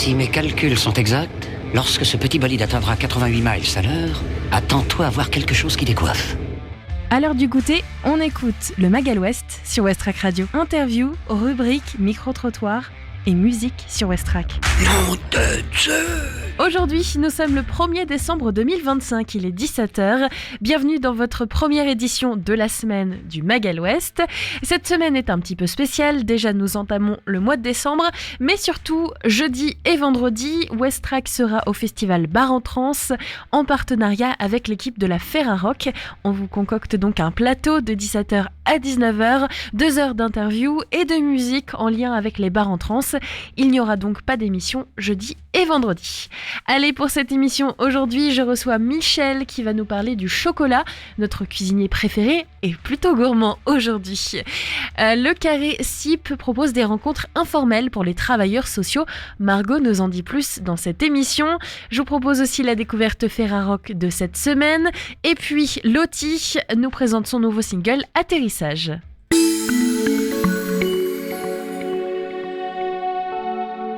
Si mes calculs sont exacts, lorsque ce petit bolide atteindra 88 miles à l'heure, attends-toi à voir quelque chose qui décoiffe. À l'heure du goûter, on écoute le Magal West sur Westrack Radio. Interview, rubrique, micro-trottoir et musique sur Westrack. Nom de Dieu! Aujourd'hui, nous sommes le 1er décembre 2025, il est 17h. Bienvenue dans votre première édition de la semaine du Magal West. Cette semaine est un petit peu spéciale, déjà nous entamons le mois de décembre, mais surtout jeudi et vendredi, Westrack sera au festival Bar en Trance en partenariat avec l'équipe de la Ferrarock. On vous concocte donc un plateau de 17h à 19h, 2 heures d'interview et de musique en lien avec les bars en trance. Il n'y aura donc pas d'émission jeudi et vendredi. Allez, pour cette émission, aujourd'hui, je reçois Michel qui va nous parler du chocolat, notre cuisinier préféré et plutôt gourmand aujourd'hui. Le Carré CIP propose des rencontres informelles pour les travailleurs sociaux. Margot nous en dit plus dans cette émission. Je vous propose aussi la découverte Ferrarock de cette semaine. Et puis, Lottie nous présente son nouveau single Atterrissage.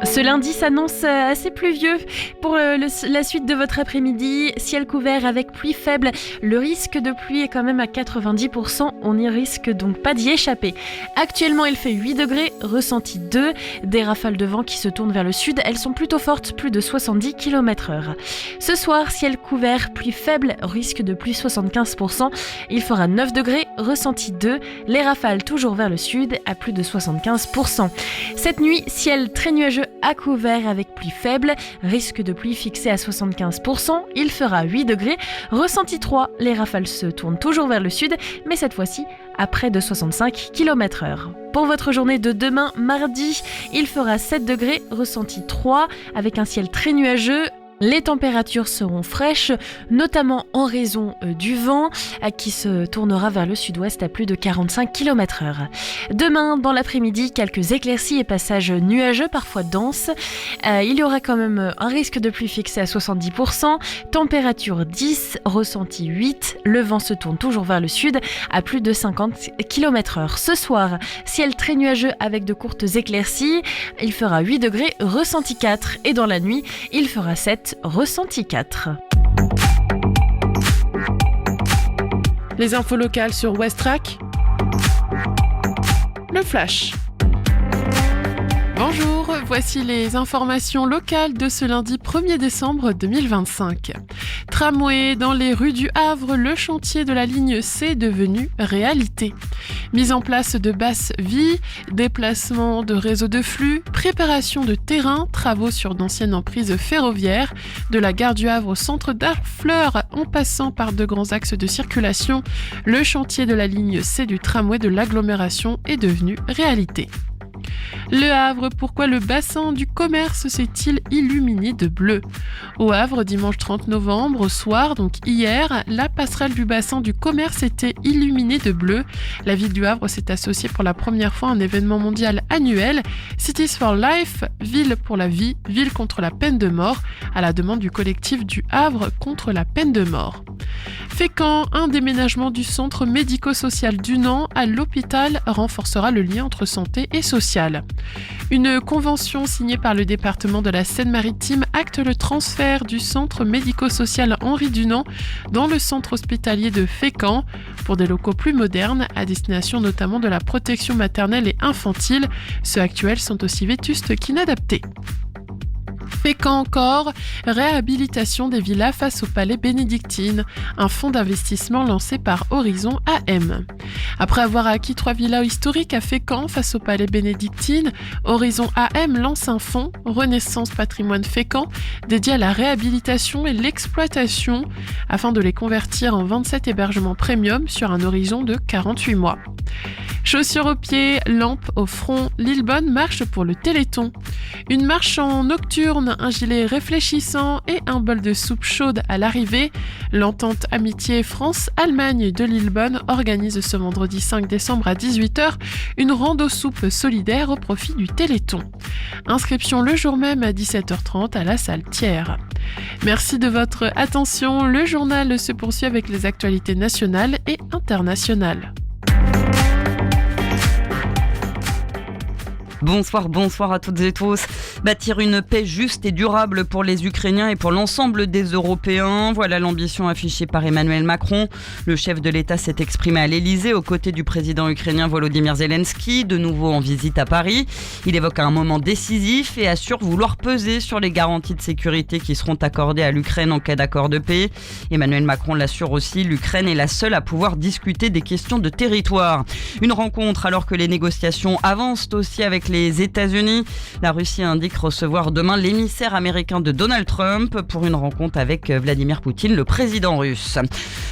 Ce lundi s'annonce assez pluvieux pour la suite de votre après-midi. Ciel couvert avec pluie faible. Le risque de pluie est quand même à 90%. On n'y risque donc pas d'y échapper. Actuellement, il fait 8 degrés, ressenti 2. Des rafales de vent qui se tournent vers le sud. Elles sont plutôt fortes, plus de 70 km/h. Ce soir, ciel couvert, pluie faible, risque de pluie 75%. Il fera 9 degrés, ressenti 2. Les rafales toujours vers le sud à plus de 75%. Cette nuit, ciel très nuageux à couvert avec pluie faible, risque de pluie fixé à 75%, il fera 8 degrés, ressenti 3, les rafales se tournent toujours vers le sud, mais cette fois-ci à près de 65 km/h. Pour votre journée de demain, mardi, il fera 7 degrés, ressenti 3, avec un ciel très nuageux. Les températures seront fraîches, notamment en raison du vent qui se tournera vers le sud-ouest à plus de 45 km/h. Demain, dans l'après-midi, quelques éclaircies et passages nuageux, parfois denses. Il y aura quand même un risque de pluie fixé à 70%, température 10, ressenti 8, le vent se tourne toujours vers le sud à plus de 50 km/h. Ce soir, ciel très nuageux avec de courtes éclaircies, il fera 8 degrés, ressenti 4, et dans la nuit, il fera 7, ressenti 4. Les infos locales sur Westrack. Le Flash. Bonjour, voici les informations locales de ce lundi 1er décembre 2025. Tramway dans les rues du Havre, le chantier de la ligne C est devenu réalité. Mise en place de basse vie, déplacement de réseaux de flux, préparation de terrain, travaux sur d'anciennes emprises ferroviaires, de la gare du Havre au centre d'Harfleur en passant par de grands axes de circulation, le chantier de la ligne C du tramway de l'agglomération est devenu réalité. Le Havre, pourquoi le bassin du commerce s'est-il illuminé de bleu ? Au Havre, dimanche 30 novembre, au soir, donc hier, la passerelle du bassin du commerce était illuminée de bleu. La ville du Havre s'est associée pour la première fois à un événement mondial annuel, Cities for Life, ville pour la vie, ville contre la peine de mort, à la demande du collectif du Havre contre la peine de mort. Fécamp, un déménagement du centre médico-social du Nant à l'hôpital renforcera le lien entre santé et social. Une convention signée par le département de la Seine-Maritime acte le transfert du centre médico-social Henri Dunant dans le centre hospitalier de Fécamp pour des locaux plus modernes à destination notamment de la protection maternelle et infantile. Ceux actuels sont aussi vétustes qu'inadaptés. Fécamp encore, réhabilitation des villas face au palais bénédictine, un fonds d'investissement lancé par Horizon AM. Après avoir acquis 3 villas historiques à Fécamp face au palais bénédictine, Horizon AM lance un fonds, Renaissance Patrimoine Fécamp, dédié à la réhabilitation et l'exploitation, afin de les convertir en 27 hébergements premium sur un horizon de 48 mois. Chaussures aux pieds, lampes au front, Lillebonne marche pour le Téléthon. Une marche en nocturne, un gilet réfléchissant et un bol de soupe chaude à l'arrivée. L'entente Amitié France-Allemagne de Lillebonne organise ce vendredi 5 décembre à 18h une rando-soupe solidaire au profit du Téléthon. Inscription le jour même à 17h30 à la salle Thiers. Merci de votre attention. Le journal se poursuit avec les actualités nationales et internationales. Bonsoir à toutes et tous. Bâtir une paix juste et durable pour les Ukrainiens et pour l'ensemble des Européens. Voilà l'ambition affichée par Emmanuel Macron. Le chef de l'État s'est exprimé à l'Elysée aux côtés du président ukrainien Volodymyr Zelensky, de nouveau en visite à Paris. Il évoque un moment décisif et assure vouloir peser sur les garanties de sécurité qui seront accordées à l'Ukraine en cas d'accord de paix. Emmanuel Macron l'assure aussi, l'Ukraine est la seule à pouvoir discuter des questions de territoire. Une rencontre alors que les négociations avancent aussi avec les États-Unis. La Russie indique recevoir demain l'émissaire américain de Donald Trump pour une rencontre avec Vladimir Poutine, le président russe.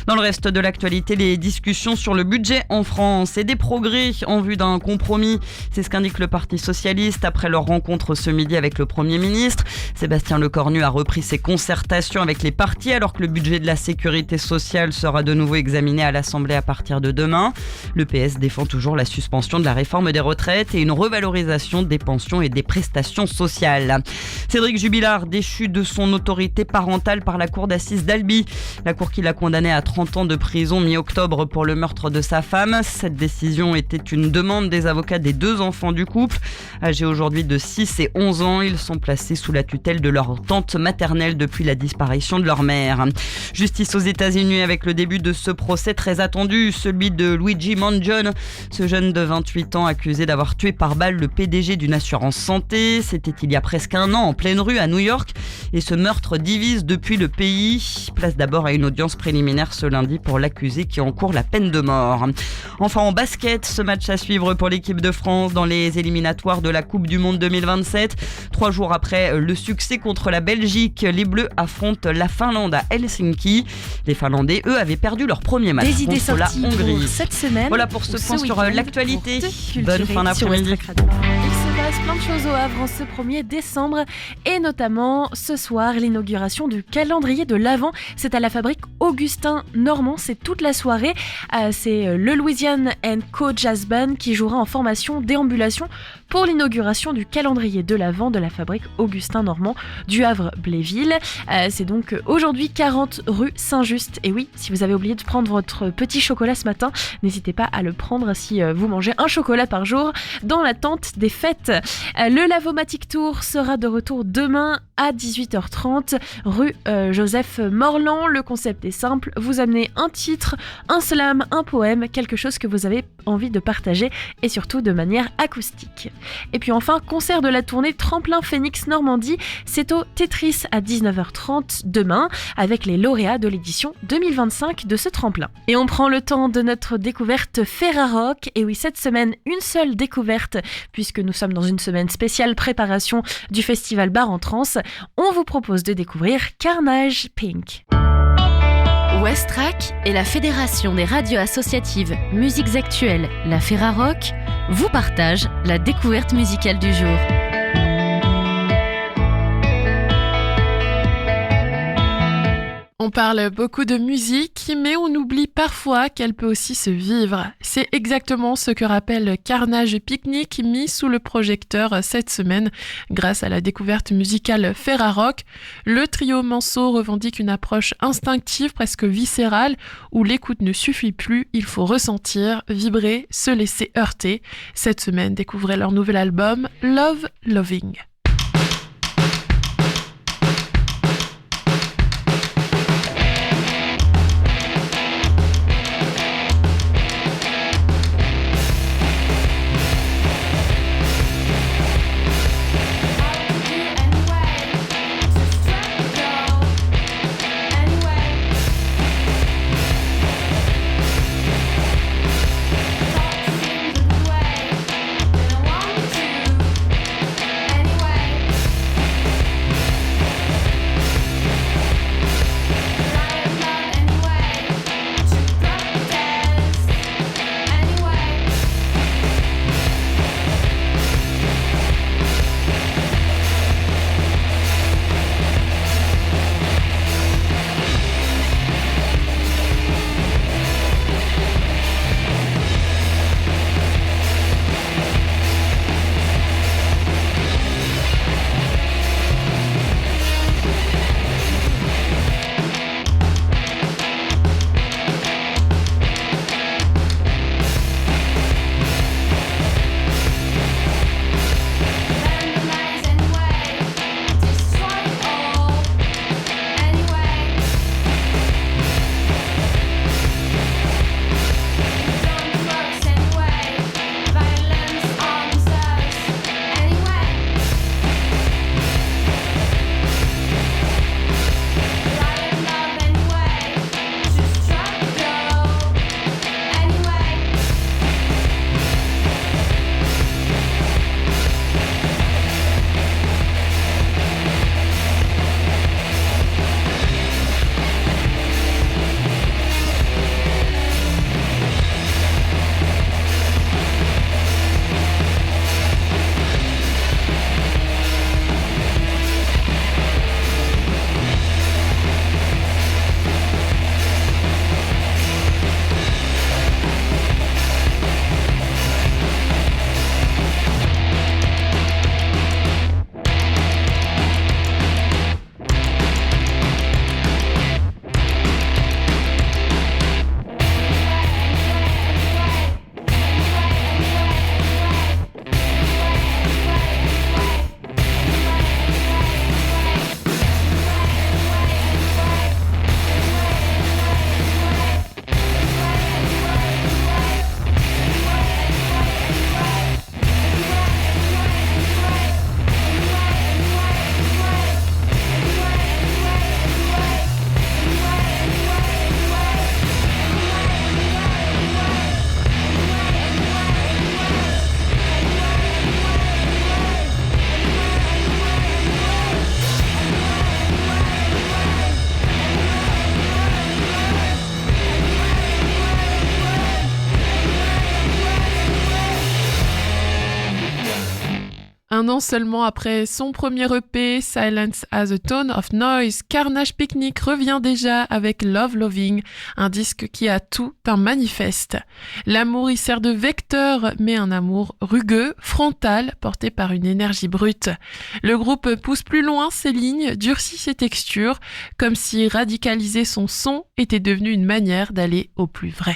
Dans le reste de l'actualité, les discussions sur le budget en France et des progrès en vue d'un compromis. C'est ce qu'indique le Parti socialiste après leur rencontre ce midi avec le Premier ministre. Sébastien Lecornu a repris ses concertations avec les partis alors que le budget de la sécurité sociale sera de nouveau examiné à l'Assemblée à partir de demain. Le PS défend toujours la suspension de la réforme des retraites et une revalorisation des pensions et des prestations sociales. Cédric Jubilard, déchu de son autorité parentale par la cour d'assises d'Albi. La cour qui l'a condamné à 30 ans de prison mi-octobre pour le meurtre de sa femme. Cette décision était une demande des avocats des deux enfants du couple. Âgés aujourd'hui de 6 et 11 ans, ils sont placés sous la tutelle de leur tante maternelle depuis la disparition de leur mère. Justice aux États-Unis avec le début de ce procès très attendu, celui de Luigi Mangione, ce jeune de 28 ans accusé d'avoir tué par balle le PDG d'une assurance santé. C'était il y a presque un an en pleine rue à New York et ce meurtre divise depuis le pays. Place d'abord à une audience préliminaire ce lundi pour l'accusé qui encourt la peine de mort. Enfin en basket, ce match à suivre pour l'équipe de France dans les éliminatoires de la Coupe du Monde 2027. 3 jours après le succès contre la Belgique, les Bleus affrontent la Finlande à Helsinki. Les Finlandais, eux, avaient perdu leur premier match contre la Hongrie. Pour cette semaine. Voilà pour ce point sur l'actualité. Bonne fin d'après-midi. Il se passe plein de choses au Havre en ce 1er décembre et notamment ce soir l'inauguration du calendrier de l'Avent. C'est à la fabrique Augustin Normand, c'est toute la soirée. C'est le Louisiane & Co Jazz Band qui jouera en formation déambulation pour l'inauguration du calendrier de l'Avent de la fabrique Augustin Normand du Havre-Bléville. C'est donc aujourd'hui 40 rue Saint-Just. Et oui, si vous avez oublié de prendre votre petit chocolat ce matin, n'hésitez pas à le prendre si vous mangez un chocolat par jour dans l'attente des fêtes. Le Lavomatic Tour sera de retour demain à 18h30 rue Joseph Morland. Le concept est simple, vous amenez un titre, un slam, un poème, quelque chose que vous avez envie de partager et surtout de manière acoustique. Et puis enfin, concert de la tournée Tremplin Phoenix Normandie, c'est au Tetris à 19h30 demain avec les lauréats de l'édition 2025 de ce tremplin. Et on prend le temps de notre découverte Ferrarock. Et oui, cette semaine, une seule découverte puisque nous sommes dans une semaine spéciale préparation du festival Bar en Trance. On vous propose de découvrir Carnage Pink. Westrack et la Fédération des radios associatives Musiques Actuelles, la Ferrarock, vous partagent la découverte musicale du jour. On parle beaucoup de musique, mais on oublie parfois qu'elle peut aussi se vivre. C'est exactement ce que rappelle Carnage Picnic, mis sous le projecteur cette semaine grâce à la découverte musicale Ferrarock. Le trio Manceau revendique une approche instinctive, presque viscérale, où l'écoute ne suffit plus, il faut ressentir, vibrer, se laisser heurter. Cette semaine, découvrez leur nouvel album Love Loving. Anyway Un an seulement après son premier EP, Silence as a Tone of Noise, Carnage Picnic revient déjà avec Love Loving, un disque qui a tout un manifeste. L'amour y sert de vecteur, mais un amour rugueux, frontal, porté par une énergie brute. Le groupe pousse plus loin ses lignes, durcit ses textures, comme si radicaliser son son était devenu une manière d'aller au plus vrai.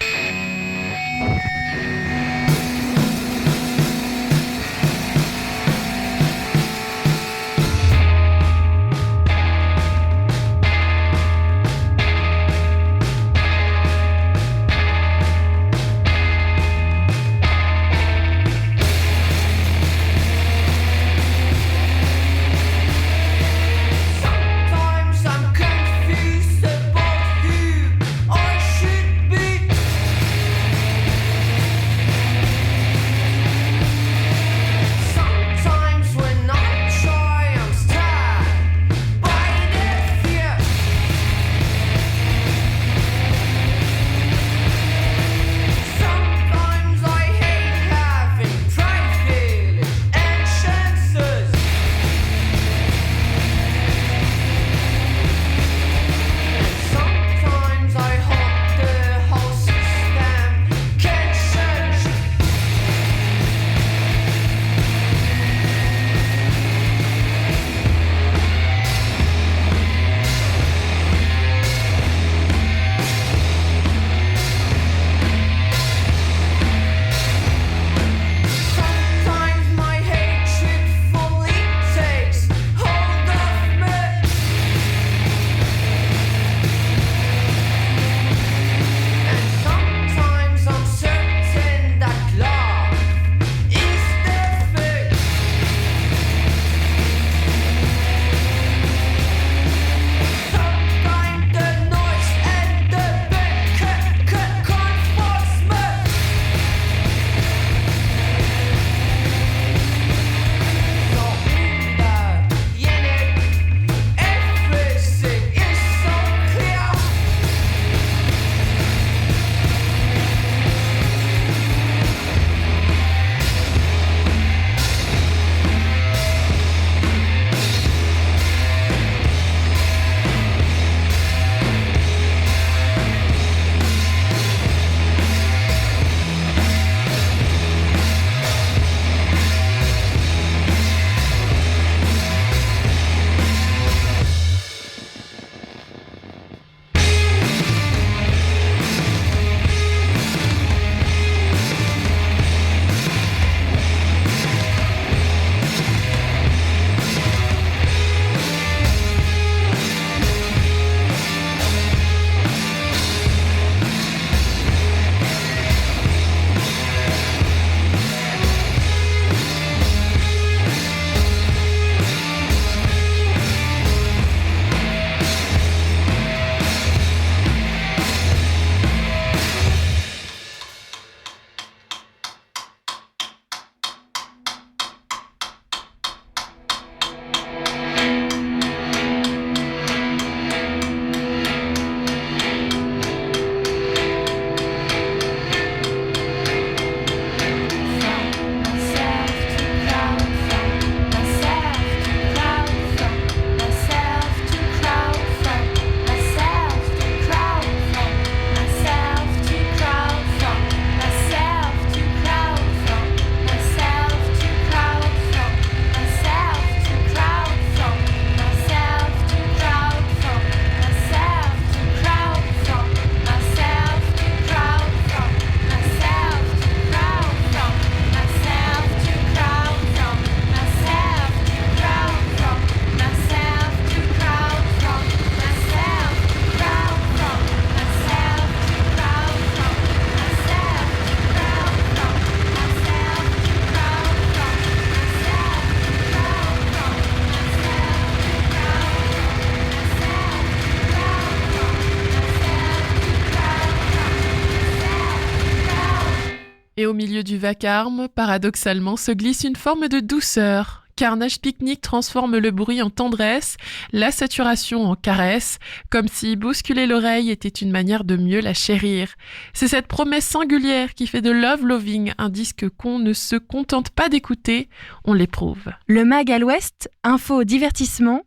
Et au milieu du vacarme, paradoxalement, se glisse une forme de douceur carnage pique-nique transforme le bruit en tendresse, la saturation en caresse, comme si bousculer l'oreille était une manière de mieux la chérir. C'est cette promesse singulière qui fait de Love Loving un disque qu'on ne se contente pas d'écouter, on l'éprouve. Le mag à l'ouest, info, divertissement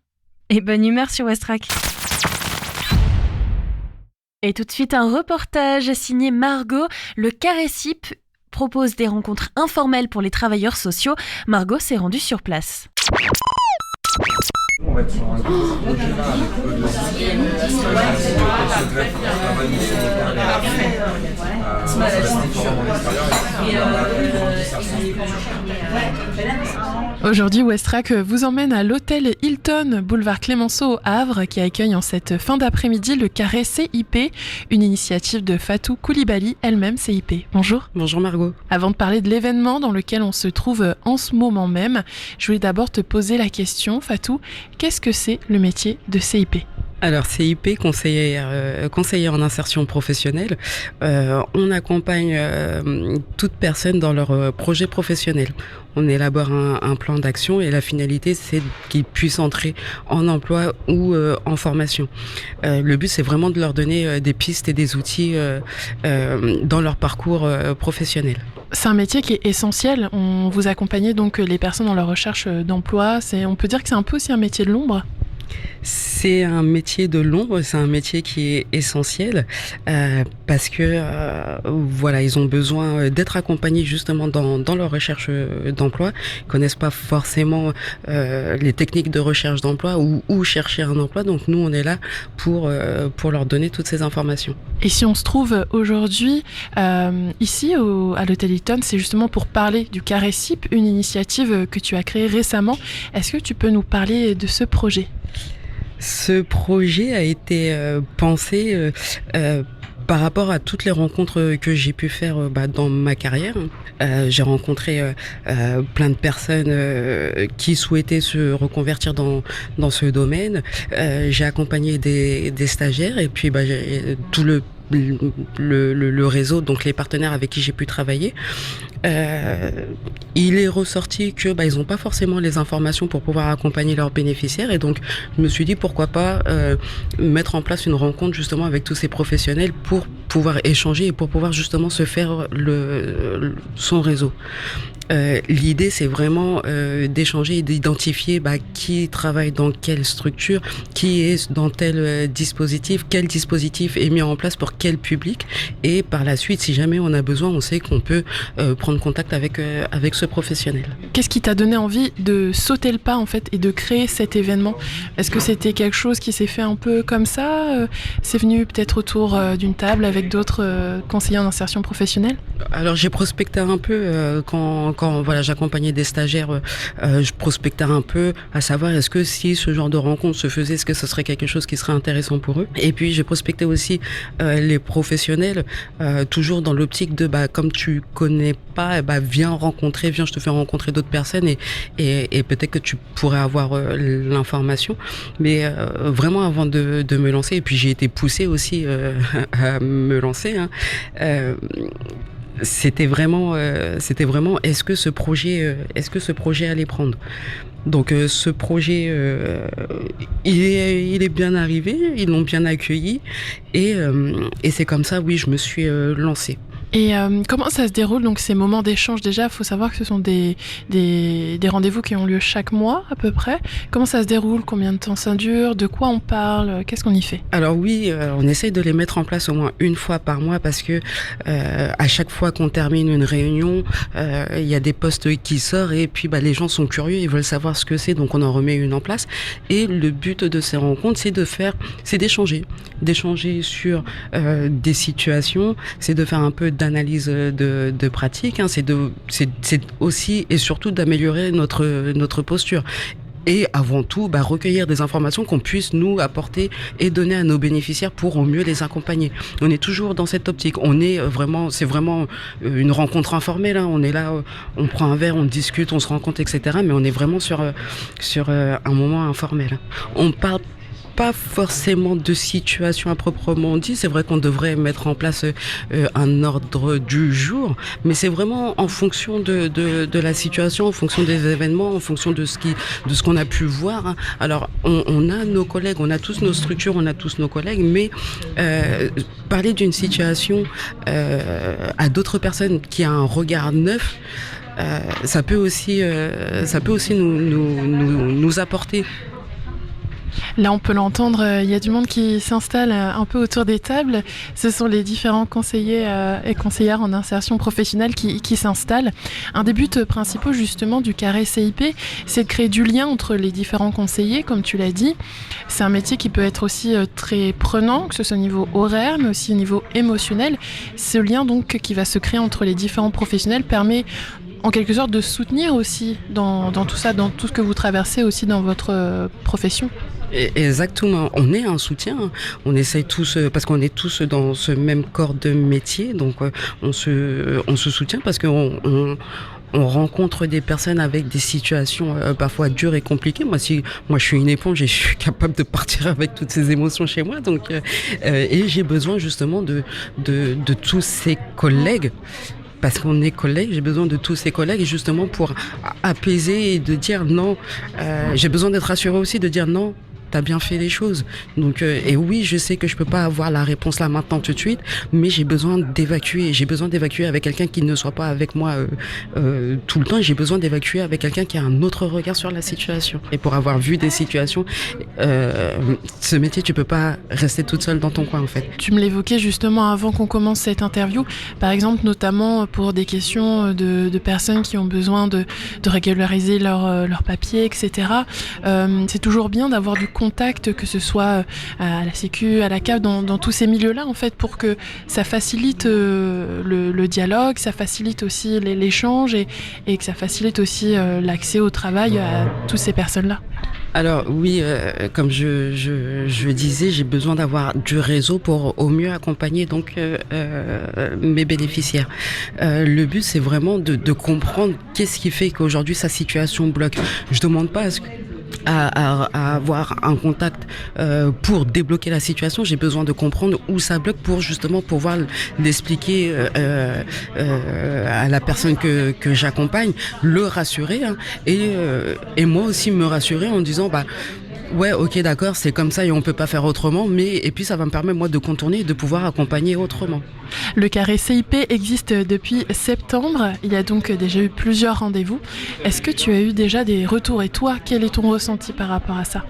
et bonne humeur sur Westrack. Et tout de suite, un reportage signé Margot. Le Carré-Cip propose des rencontres informelles pour les travailleurs sociaux. Margot s'est rendue sur place. On va être sur un gros projet là avec peu de Aujourd'hui, Westrack vous emmène à l'hôtel Hilton, boulevard Clémenceau au Havre, qui accueille en cette fin d'après-midi le Carré CIP, une initiative de Fatou Koulibaly, elle-même CIP. Bonjour. Bonjour Margot. Avant de parler de l'événement dans lequel on se trouve en ce moment même, je voulais d'abord te poser la question, Fatou, qu'est-ce que c'est le métier de CIP ? Alors CIP, conseiller en insertion professionnelle, on accompagne toute personne dans leur projet professionnel. On élabore un plan d'action et la finalité, c'est qu'ils puissent entrer en emploi ou en formation. Le but, c'est vraiment de leur donner des pistes et des outils dans leur parcours professionnel. C'est un métier qui est essentiel. Vous accompagnez donc les personnes dans leur recherche d'emploi. On peut dire que c'est un peu aussi un métier de l'ombre. C'est un métier de l'ombre, c'est un métier qui est essentiel parce que voilà, ils ont besoin d'être accompagnés justement dans leur recherche d'emploi. Ils connaissent pas forcément les techniques de recherche d'emploi ou où chercher un emploi. Donc nous, on est là pour leur donner toutes ces informations. Et si on se trouve aujourd'hui ici à l'hôtel Hilton, c'est justement pour parler du Carré CIP, une initiative que tu as créée récemment. Est-ce que tu peux nous parler de ce projet ? Ce projet a été pensé par rapport à toutes les rencontres que j'ai pu faire dans ma carrière. J'ai rencontré plein de personnes qui souhaitaient se reconvertir dans ce domaine. J'ai accompagné des stagiaires et puis j'ai tout le réseau, donc les partenaires avec qui j'ai pu travailler. Il est ressorti que ils n'ont pas forcément les informations pour pouvoir accompagner leurs bénéficiaires et donc je me suis dit pourquoi pas mettre en place une rencontre justement avec tous ces professionnels pour pouvoir échanger et pour pouvoir justement se faire son réseau. L'idée, c'est vraiment d'échanger et d'identifier qui travaille dans quelle structure, qui est dans tel dispositif, quel dispositif est mis en place pour quel public. Et par la suite, si jamais on a besoin, on sait qu'on peut prendre contact avec ce professionnel. Qu'est-ce qui t'a donné envie de sauter le pas en fait et de créer cet événement ? Est-ce que c'était quelque chose qui s'est fait un peu comme ça ? C'est venu peut-être autour d'une table avec d'autres conseillers en insertion professionnelle ? Alors j'ai prospecté un peu quand voilà, j'accompagnais des stagiaires, je prospectais un peu à savoir est-ce que si ce genre de rencontre se faisait, est-ce que ce serait quelque chose qui serait intéressant pour eux. Et puis j'ai prospecté aussi les professionnels, toujours dans l'optique de comme tu connais pas, viens, je te fais rencontrer d'autres personnes et peut-être que tu pourrais avoir l'information. Mais vraiment avant de me lancer, et puis j'ai été poussée aussi à me lancer, c'était vraiment est-ce que ce projet allait prendre. Donc ce projet il est bien arrivé, ils l'ont bien accueilli et c'est comme ça je me suis lancée. Et comment ça se déroule donc ces moments d'échange? Déjà, il faut savoir que ce sont des rendez-vous qui ont lieu chaque mois à peu près. Comment ça se déroule? Combien de temps ça dure? De quoi on parle? Qu'est-ce qu'on y fait? Alors oui, on essaye de les mettre en place au moins une fois par mois parce que à chaque fois qu'on termine une réunion, il y a des postes qui sortent et puis les gens sont curieux, ils veulent savoir ce que c'est, donc on en remet une en place. Et le but de ces rencontres, c'est d'échanger sur des situations, c'est de faire un peu d'analyse de pratique, c'est aussi et surtout d'améliorer notre posture. Et avant tout, recueillir des informations qu'on puisse nous apporter et donner à nos bénéficiaires pour au mieux les accompagner. On est toujours dans cette optique. C'est vraiment une rencontre informelle. On est là, on prend un verre, on discute, on se rencontre, etc. Mais on est vraiment sur un moment informel. On parle pas forcément de situation à proprement dit. C'est vrai qu'on devrait mettre en place un ordre du jour, mais c'est vraiment en fonction de la situation, en fonction des événements, en fonction de ce qu'on a pu voir, hein. Alors, on a nos collègues, on a tous nos structures, on a tous nos collègues, mais parler d'une situation à d'autres personnes qui a un regard neuf, ça peut aussi nous apporter. Là, on peut l'entendre, il y a du monde qui s'installe un peu autour des tables. Ce sont les différents conseillers et conseillères en insertion professionnelle qui s'installent. Un des buts principaux, justement, du carré CIP, c'est de créer du lien entre les différents conseillers, comme tu l'as dit. C'est un métier qui peut être aussi très prenant, que ce soit au niveau horaire, mais aussi au niveau émotionnel. Ce lien, donc, qui va se créer entre les différents professionnels permet en quelque sorte de soutenir aussi dans tout ça, dans tout ce que vous traversez aussi dans votre profession. Exactement, on est un soutien, on essaye tous, parce qu'on est tous dans ce même corps de métier, donc on se soutient parce qu'on rencontre des personnes avec des situations parfois dures et compliquées. Moi, je suis une éponge et je suis capable de partir avec toutes ces émotions chez moi, donc et j'ai besoin justement de tous ces collègues. Parce qu'on est collègues, j'ai besoin de tous ces collègues justement pour apaiser et de dire non. J'ai besoin d'être rassuré aussi, de dire non. T'as bien fait les choses. Donc, et oui, je sais que je peux pas avoir la réponse là maintenant tout de suite, mais j'ai besoin d'évacuer. J'ai besoin d'évacuer avec quelqu'un qui ne soit pas avec moi tout le temps. J'ai besoin d'évacuer avec quelqu'un qui a un autre regard sur la situation. Et pour avoir vu des situations, ce métier, tu peux pas rester toute seule dans ton coin en fait. Tu me l'évoquais justement avant qu'on commence cette interview, par exemple notamment pour des questions de personnes qui ont besoin de régulariser leurs papiers, etc. C'est toujours bien d'avoir du contact, que ce soit à la Sécu, à la CAF, dans tous ces milieux-là, en fait, pour que ça facilite le dialogue, ça facilite aussi l'échange et que ça facilite aussi l'accès au travail à toutes ces personnes-là. Alors oui, comme je disais, j'ai besoin d'avoir du réseau pour au mieux accompagner donc mes bénéficiaires. Le but, c'est vraiment de comprendre qu'est-ce qui fait qu'aujourd'hui sa situation bloque. Je demande pas à avoir un contact pour débloquer la situation. J'ai besoin de comprendre où ça bloque pour justement pouvoir l'expliquer à la personne que j'accompagne, le rassurer, hein, et moi aussi me rassurer en disant ouais, ok, d'accord, c'est comme ça et on peut pas faire autrement, et puis ça va me permettre moi de contourner et de pouvoir accompagner autrement. Le carré CIP existe depuis septembre, il y a donc déjà eu plusieurs rendez-vous. Est-ce que tu as eu déjà des retours et toi, quel est ton ressenti par rapport à ça ?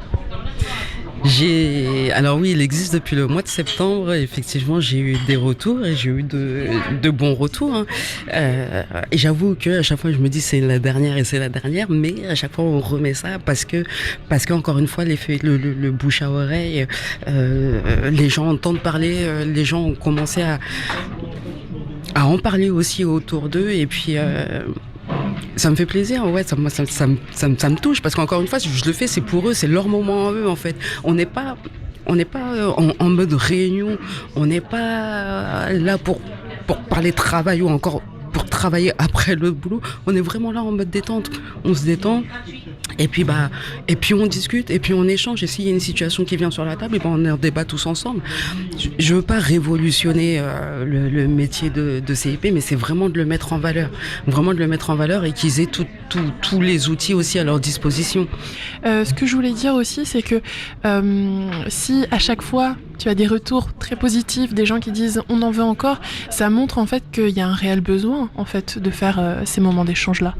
Alors oui, il existe depuis le mois de septembre. Effectivement, j'ai eu des retours et j'ai eu de bons retours, hein. Et j'avoue que à chaque fois, je me dis c'est la dernière, mais à chaque fois, on remet ça parce qu'encore une fois, le bouche à oreille, les gens entendent parler, les gens ont commencé à en parler aussi autour d'eux et puis. Ça me fait plaisir, ouais, ça me touche parce qu'encore une fois, je le fais, c'est pour eux, c'est leur moment à eux en fait. On n'est pas en mode réunion, on n'est pas là pour parler travail ou encore pour travailler après le boulot. On est vraiment là en mode détente. On se détend et puis on discute et puis on échange. Et s'il y a une situation qui vient sur la table, et on en débat tous ensemble. Je veux pas révolutionner le métier de CIP, mais c'est vraiment de le mettre en valeur et qu'ils aient tous les outils aussi à leur disposition. Ce que je voulais dire aussi, c'est que si à chaque fois tu as des retours très positifs, des gens qui disent on en veut encore, ça montre en fait qu'il y a un réel besoin en fait de faire ces moments d'échange là.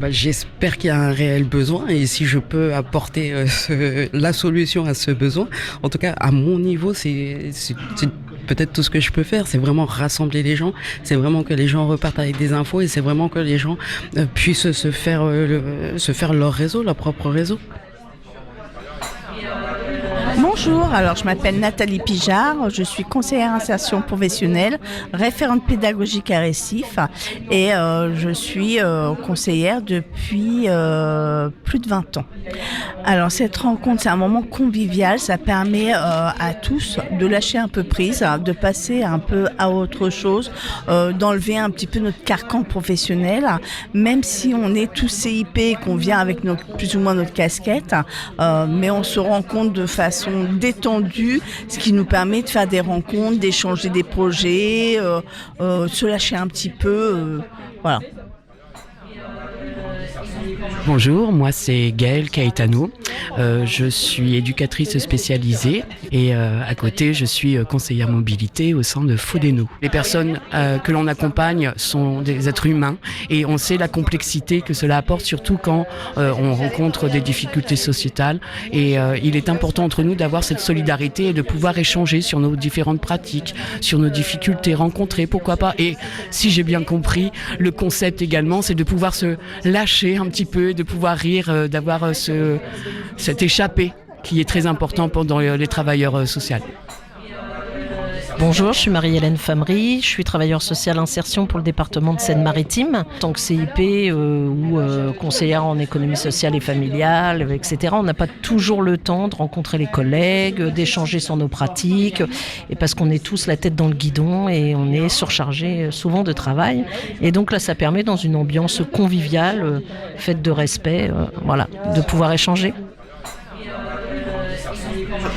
J'espère qu'il y a un réel besoin et si je peux apporter la solution à ce besoin, en tout cas à mon niveau, c'est peut-être tout ce que je peux faire, c'est vraiment rassembler les gens, c'est vraiment que les gens repartent avec des infos et c'est vraiment que les gens puissent se faire leur réseau, leur propre réseau. Bonjour, alors je m'appelle Nathalie Pijard, je suis conseillère insertion professionnelle, référente pédagogique à Récif et je suis conseillère depuis plus de 20 ans. Alors cette rencontre, c'est un moment convivial, ça permet à tous de lâcher un peu prise, de passer un peu à autre chose, d'enlever un petit peu notre carcan professionnel, même si on est tous CIP et qu'on vient avec plus ou moins notre casquette, mais on se rend compte de façon détendu, ce qui nous permet de faire des rencontres, d'échanger des projets, se lâcher un petit peu. Voilà. Bonjour, moi c'est Gaëlle Caetano, je suis éducatrice spécialisée et à côté je suis conseillère mobilité au sein de Fodeno. Les personnes que l'on accompagne sont des êtres humains et on sait la complexité que cela apporte, surtout quand on rencontre des difficultés sociétales, et il est important entre nous d'avoir cette solidarité et de pouvoir échanger sur nos différentes pratiques, sur nos difficultés rencontrées, pourquoi pas. Et si j'ai bien compris, le concept également c'est de pouvoir se lâcher un petit peu, de pouvoir rire, d'avoir cet échappé qui est très important dans les travailleurs sociaux. Bonjour, je suis Marie-Hélène Famery, je suis travailleure sociale insertion pour le département de Seine-Maritime. En tant que CIP ou conseillère en économie sociale et familiale, etc., on n'a pas toujours le temps de rencontrer les collègues, d'échanger sur nos pratiques, et parce qu'on est tous la tête dans le guidon et on est surchargé souvent de travail. Et donc là, ça permet dans une ambiance conviviale, faite de respect, de pouvoir échanger.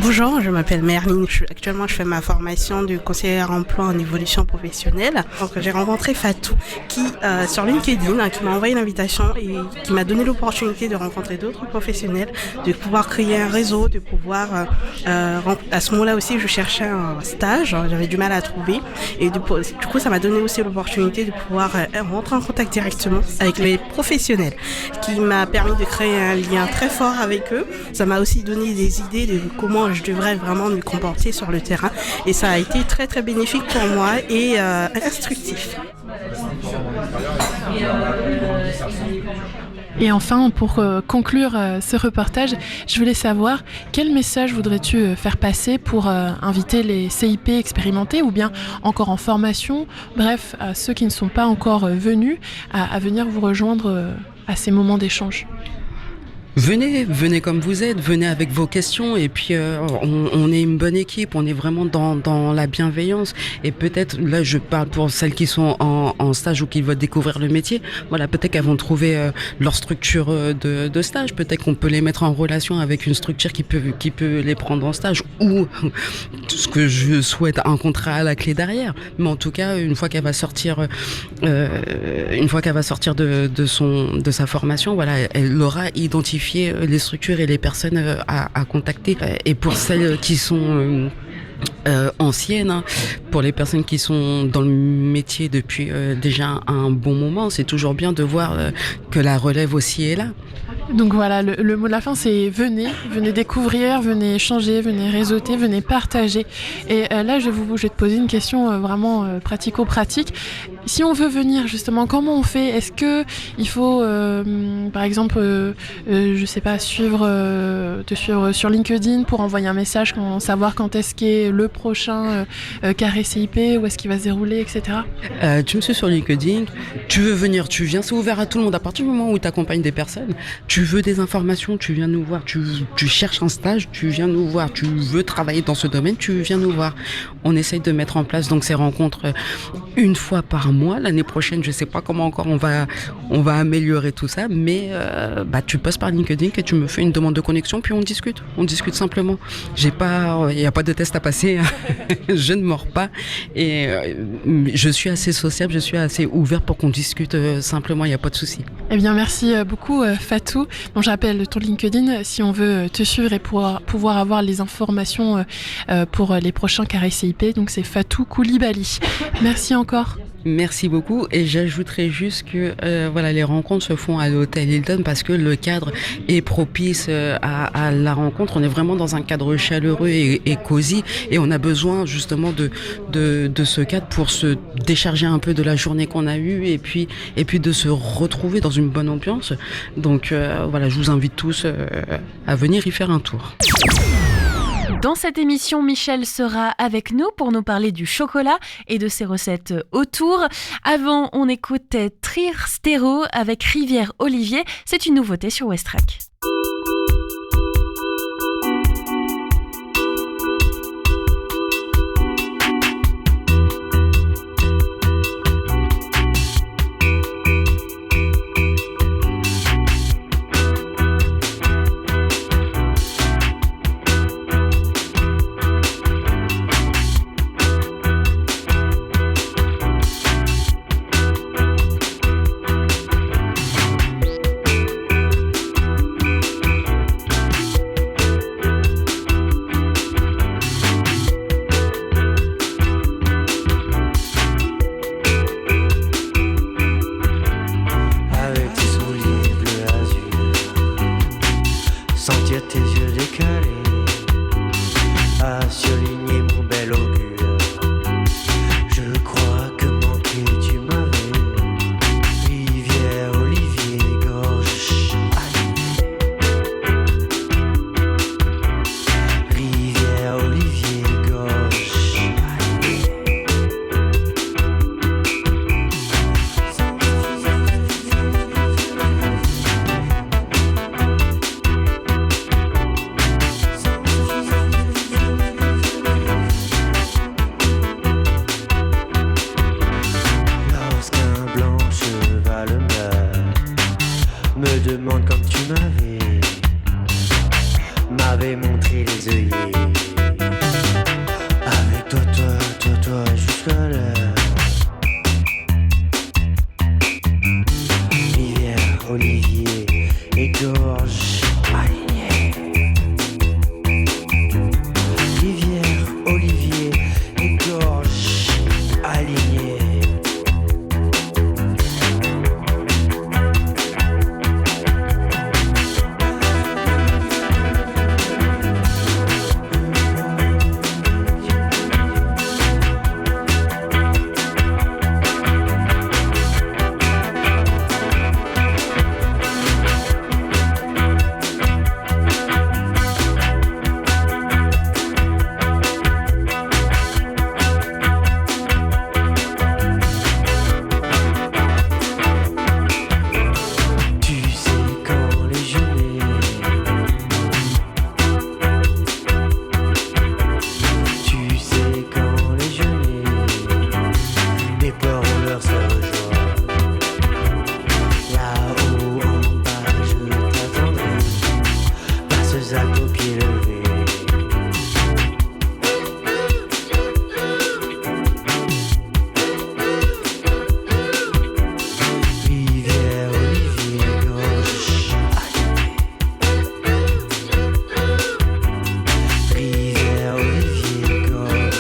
Bonjour, je m'appelle Merline. Actuellement, je fais ma formation de conseillère emploi en évolution professionnelle. Donc, j'ai rencontré Fatou qui, sur LinkedIn, qui m'a envoyé l'invitation et qui m'a donné l'opportunité de rencontrer d'autres professionnels, de pouvoir créer un réseau, de pouvoir... à ce moment-là aussi, je cherchais un stage, j'avais du mal à trouver. Et du coup, ça m'a donné aussi l'opportunité de pouvoir rentrer en contact directement avec les professionnels, qui m'a permis de créer un lien très fort avec eux. Ça m'a aussi donné des idées de comment je devrais vraiment me comporter sur le terrain, et ça a été très très bénéfique pour moi et instructif. Et enfin, pour conclure ce reportage, je voulais savoir quel message voudrais-tu faire passer pour inviter les CIP expérimentés ou bien encore en formation, bref, à ceux qui ne sont pas encore venus, à venir vous rejoindre à ces moments d'échange. Venez comme vous êtes, venez avec vos questions, et puis on est une bonne équipe, on est vraiment dans la bienveillance. Et peut-être, là je parle pour celles qui sont en stage ou qui veulent découvrir le métier, voilà, peut-être qu'elles vont trouver leur structure de stage, peut-être qu'on peut les mettre en relation avec une structure qui peut les prendre en stage, ou ce que je souhaite, un contrat à la clé derrière. Mais en tout cas, une fois qu'elle va sortir de sa formation, voilà, elle aura identifié les structures et les personnes à contacter. Et pour celles qui sont anciennes, pour les personnes qui sont dans le métier depuis déjà un bon moment, c'est toujours bien de voir que la relève aussi est là. Donc voilà, le mot de la fin c'est venez découvrir, venez échanger, venez réseauter, venez partager. Et là je vais te poser une question vraiment pratico-pratique. Si on veut venir justement, comment on fait ? Est-ce que il faut par exemple je sais pas, te suivre sur LinkedIn pour envoyer un message, savoir quand est-ce qu'est le prochain carré CIP, où est-ce qu'il va se dérouler, etc. Tu me suis sur LinkedIn, tu veux venir, tu viens, c'est ouvert à tout le monde. À partir du moment où tu accompagnes des personnes, tu veux des informations, tu viens nous voir. Tu cherches un stage, tu viens nous voir. Tu veux travailler dans ce domaine, tu viens nous voir. On essaye de mettre en place donc ces rencontres une fois par mois. L'année prochaine, je sais pas comment encore on va améliorer tout ça, mais tu passes par LinkedIn et tu me fais une demande de connexion, puis on discute simplement. Il n'y a pas de test à passer. Je ne mords pas et je suis assez sociable, je suis assez ouvert pour qu'on discute simplement. Il n'y a pas de souci. Eh bien, merci beaucoup Fatou. Bon, j'appelle ton LinkedIn si on veut te suivre et pouvoir avoir les informations pour les prochains carrés CIP. Donc c'est Fatou Koulibaly. Merci encore. Merci beaucoup, et j'ajouterais juste que les rencontres se font à l'hôtel Hilton parce que le cadre est propice à la rencontre. On est vraiment dans un cadre chaleureux et cosy, et on a besoin justement de ce cadre pour se décharger un peu de la journée qu'on a eue et puis de se retrouver dans une bonne ambiance. Donc je vous invite tous à venir y faire un tour. Dans cette émission, Michel sera avec nous pour nous parler du chocolat et de ses recettes autour. Avant, on écoute Trier Stéro avec Rivière Olivier. C'est une nouveauté sur Westrack. tire tes yeux décalés à surligner mon bel augure. Je crois que manqué tu m'avais. Rivière, olivier, gorge alignée. Rivière, olivier, gorge alignée. Lorsqu'un blanc cheval me demande comme tu m'avais montré les œillets. Avec toi jusqu'à l'heure. Rivière, olivier et gorge alignée. Rivière, olivier et gorge alignée. Tu sais quand les gelées. Tu sais quand les gelées déplorent leur seule joie. Là-haut en bas je t'attendrai. Passes à aux pieds levés. Rivière, olivier, gorge alignée. Rivière, olivier, gorge alignée.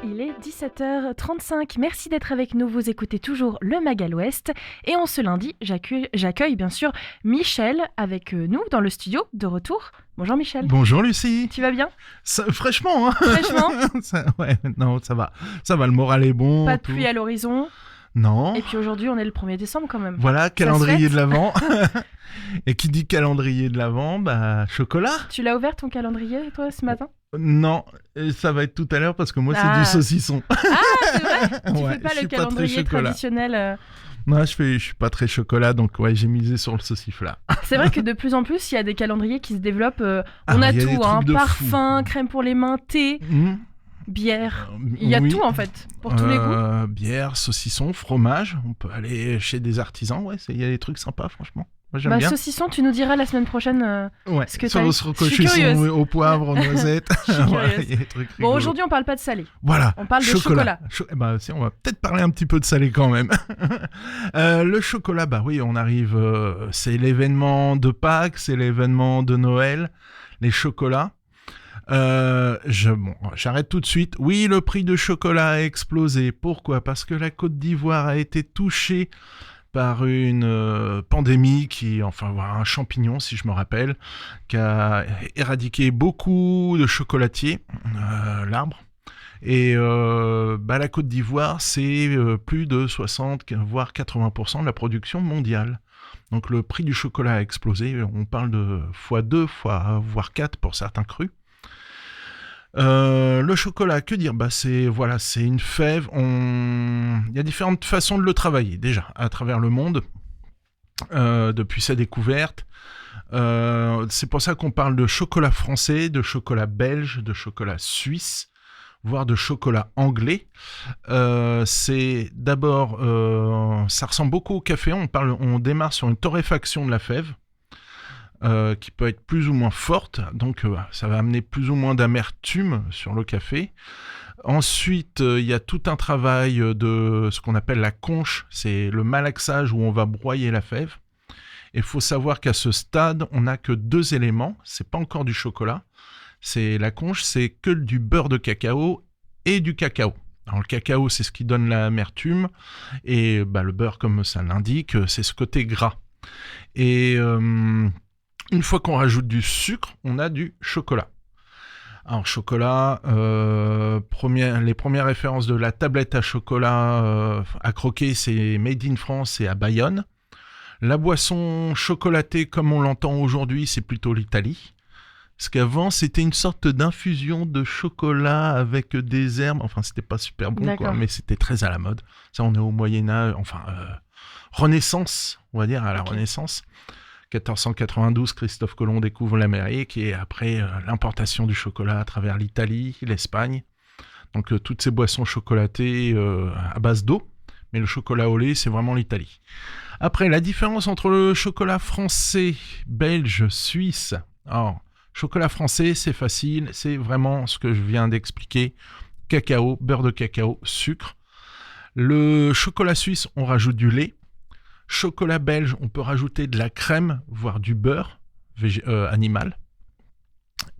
Il est 17h35. Merci d'être avec nous. Vous écoutez toujours le Magal Ouest. Et en ce lundi, j'accueille bien sûr Michel avec nous dans le studio de retour. Bonjour Michel. Bonjour Lucie. Tu vas bien ? Fraîchement, hein. Fraîchement. Ouais, non, ça va. Ça va, le moral est bon. Pas de pluie à l'horizon. Non. Et puis aujourd'hui, on est le 1er décembre quand même. Voilà, calendrier de l'Avent. Et qui dit calendrier de l'Avent, bah chocolat. Tu l'as ouvert ton calendrier toi ce matin ? Non, ça va être tout à l'heure parce que moi c'est du saucisson. Ah, c'est vrai ? Tu Ouais, fais pas je suis le pas calendrier très chocolat. traditionnel Non, je suis pas très chocolat, donc ouais, j'ai misé sur le sauciflard. C'est vrai que de plus en plus, il y a des calendriers qui se développent. On Ah, a il y a des tout, trucs de parfum, crème pour les mains, thé, bière. Il y a Oui. tout en fait, pour tous les goûts. Bière, saucisson, fromage. On peut aller chez des artisans, ouais, il y a des trucs sympas, franchement. Moi, j'aime bien. Saucisson, tu nous diras la semaine prochaine Ouais, ce que ça t'as va eu. se Je suis recocher curieuse. au poivre, aux noisettes. Je suis Voilà, curieuse. il y a des trucs Bon, rigolos. aujourd'hui, on parle pas de salé. Voilà. On parle de chocolat. Eh ben, si, on va peut-être parler un petit peu de salé quand même. Le chocolat, bah oui, on arrive. C'est l'événement de Pâques, c'est l'événement de Noël, les chocolats. J'arrête tout de suite. Oui, le prix du chocolat a explosé. Pourquoi ? Parce que la Côte d'Ivoire a été touchée par une pandémie un champignon, si je me rappelle, qui a éradiqué beaucoup de chocolatiers, l'arbre. Et la Côte d'Ivoire, c'est plus de 60, voire 80% de la production mondiale. Donc le prix du chocolat a explosé. On parle de x2, voire 4 pour certains crus. Le chocolat, que dire ? C'est une fève. Il y a différentes façons de le travailler déjà à travers le monde depuis sa découverte. C'est pour ça qu'on parle de chocolat français, de chocolat belge, de chocolat suisse, voire de chocolat anglais. C'est d'abord, ça ressemble beaucoup au café. On démarre sur une torréfaction de la fève. Qui peut être plus ou moins forte, donc ça va amener plus ou moins d'amertume sur le café. Ensuite, il y a tout un travail de ce qu'on appelle la conche, c'est le malaxage où on va broyer la fève. Il faut savoir qu'à ce stade, on n'a que 2 éléments, c'est pas encore du chocolat. C'est la conche, c'est que du beurre de cacao et du cacao. Alors le cacao, c'est ce qui donne l'amertume, et le beurre, comme ça l'indique, c'est ce côté gras. Et une fois qu'on rajoute du sucre, on a du chocolat. Alors chocolat, les premières références de la tablette à chocolat à croquer, c'est Made in France et à Bayonne. La boisson chocolatée, comme on l'entend aujourd'hui, c'est plutôt l'Italie. Parce qu'avant, c'était une sorte d'infusion de chocolat avec des herbes. Enfin, c'était pas super bon, quoi, mais c'était très à la mode. Ça, on est au Moyen-Âge, Renaissance, on va dire, à la Renaissance. 1492, Christophe Colomb découvre l'Amérique et après l'importation du chocolat à travers l'Italie, l'Espagne. Donc toutes ces boissons chocolatées à base d'eau, mais le chocolat au lait, c'est vraiment l'Italie. Après, la différence entre le chocolat français, belge, suisse. Alors, chocolat français, c'est facile, c'est vraiment ce que je viens d'expliquer. Cacao, beurre de cacao, sucre. Le chocolat suisse, on rajoute du lait. Chocolat belge, on peut rajouter de la crème, voire du beurre animal.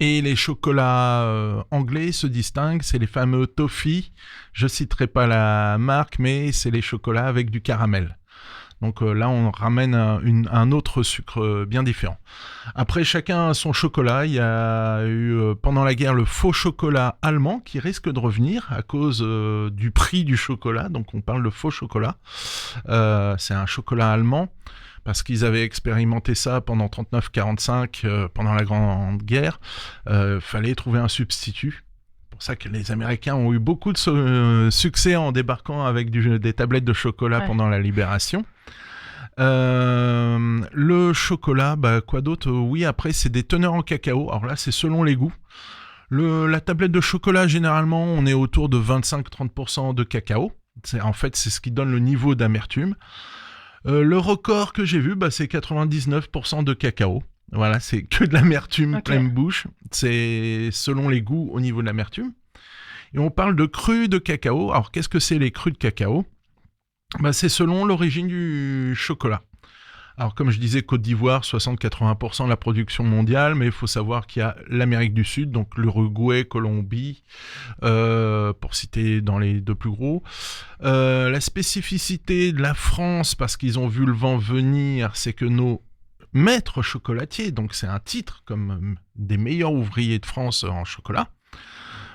Et les chocolats anglais se distinguent, c'est les fameux toffee. Je ne citerai pas la marque, mais c'est les chocolats avec du caramel. Donc là, on ramène un autre sucre bien différent. Après, chacun a son chocolat. Il y a eu pendant la guerre le faux chocolat allemand qui risque de revenir à cause du prix du chocolat. Donc on parle de faux chocolat. C'est un chocolat allemand parce qu'ils avaient expérimenté ça pendant 39-45 pendant la Grande Guerre. Fallait trouver un substitut. C'est pour ça que les Américains ont eu beaucoup de succès en débarquant avec des tablettes de chocolat pendant la Libération. Le chocolat, quoi d'autre ? Oui, après, c'est des teneurs en cacao. Alors là, c'est selon les goûts. La tablette de chocolat, généralement, on est autour de 25-30% de cacao. C'est ce qui donne le niveau d'amertume. Le record que j'ai vu, c'est 99% de cacao. Voilà, c'est que de l'amertume pleine bouche. C'est selon les goûts au niveau de l'amertume. Et on parle de crus de cacao. Alors, qu'est-ce que c'est les crus de cacao ? C'est selon l'origine du chocolat. Alors, comme je disais, Côte d'Ivoire, 60-80% de la production mondiale, mais il faut savoir qu'il y a l'Amérique du Sud, donc l'Uruguay, Colombie, pour citer dans les 2 plus gros. La spécificité de la France, parce qu'ils ont vu le vent venir, c'est que nos maîtres chocolatiers, donc c'est un titre comme des meilleurs ouvriers de France en chocolat,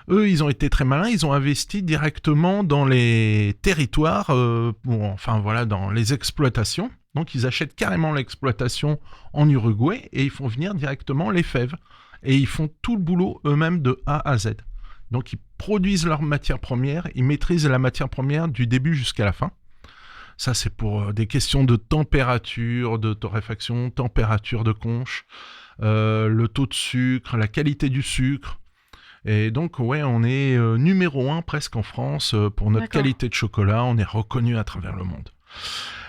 eux, ils ont été très malins, ils ont investi directement dans les territoires, dans les exploitations. Donc, ils achètent carrément l'exploitation en Uruguay et ils font venir directement les fèves. Et ils font tout le boulot eux-mêmes de A à Z. Donc, ils produisent leur matière première, ils maîtrisent la matière première du début jusqu'à la fin. Ça, c'est pour des questions de température, de torréfaction, température de conche, le taux de sucre, la qualité du sucre. Et donc, on est numéro 1 presque en France pour notre qualité de chocolat. On est reconnu à travers le monde.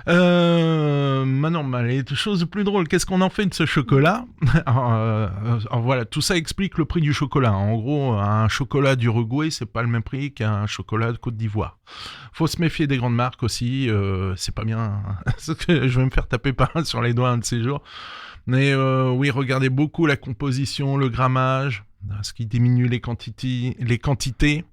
Maintenant, les choses plus drôles, qu'est-ce qu'on en fait de ce chocolat ? Alors voilà, tout ça explique le prix du chocolat. En gros, un chocolat d'Uruguay, c'est pas le même prix qu'un chocolat de Côte d'Ivoire. Faut se méfier des grandes marques aussi, c'est pas bien. Je vais me faire taper sur les doigts un de ces jours. Mais oui, regardez beaucoup la composition, le grammage, ce qui diminue les quantités.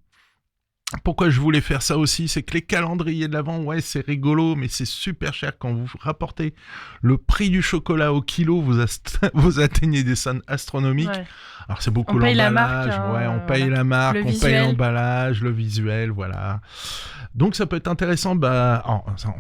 Pourquoi je voulais faire ça aussi, c'est que les calendriers de l'Avent, ouais, c'est rigolo, mais c'est super cher. Quand vous rapportez le prix du chocolat au kilo, vous atteignez des sommes astronomiques. Ouais. Alors c'est beaucoup On paye la l'emballage, marque, ouais, on paye la marque, Le on paye visuel. l'emballage, le visuel, voilà. Donc ça peut être intéressant,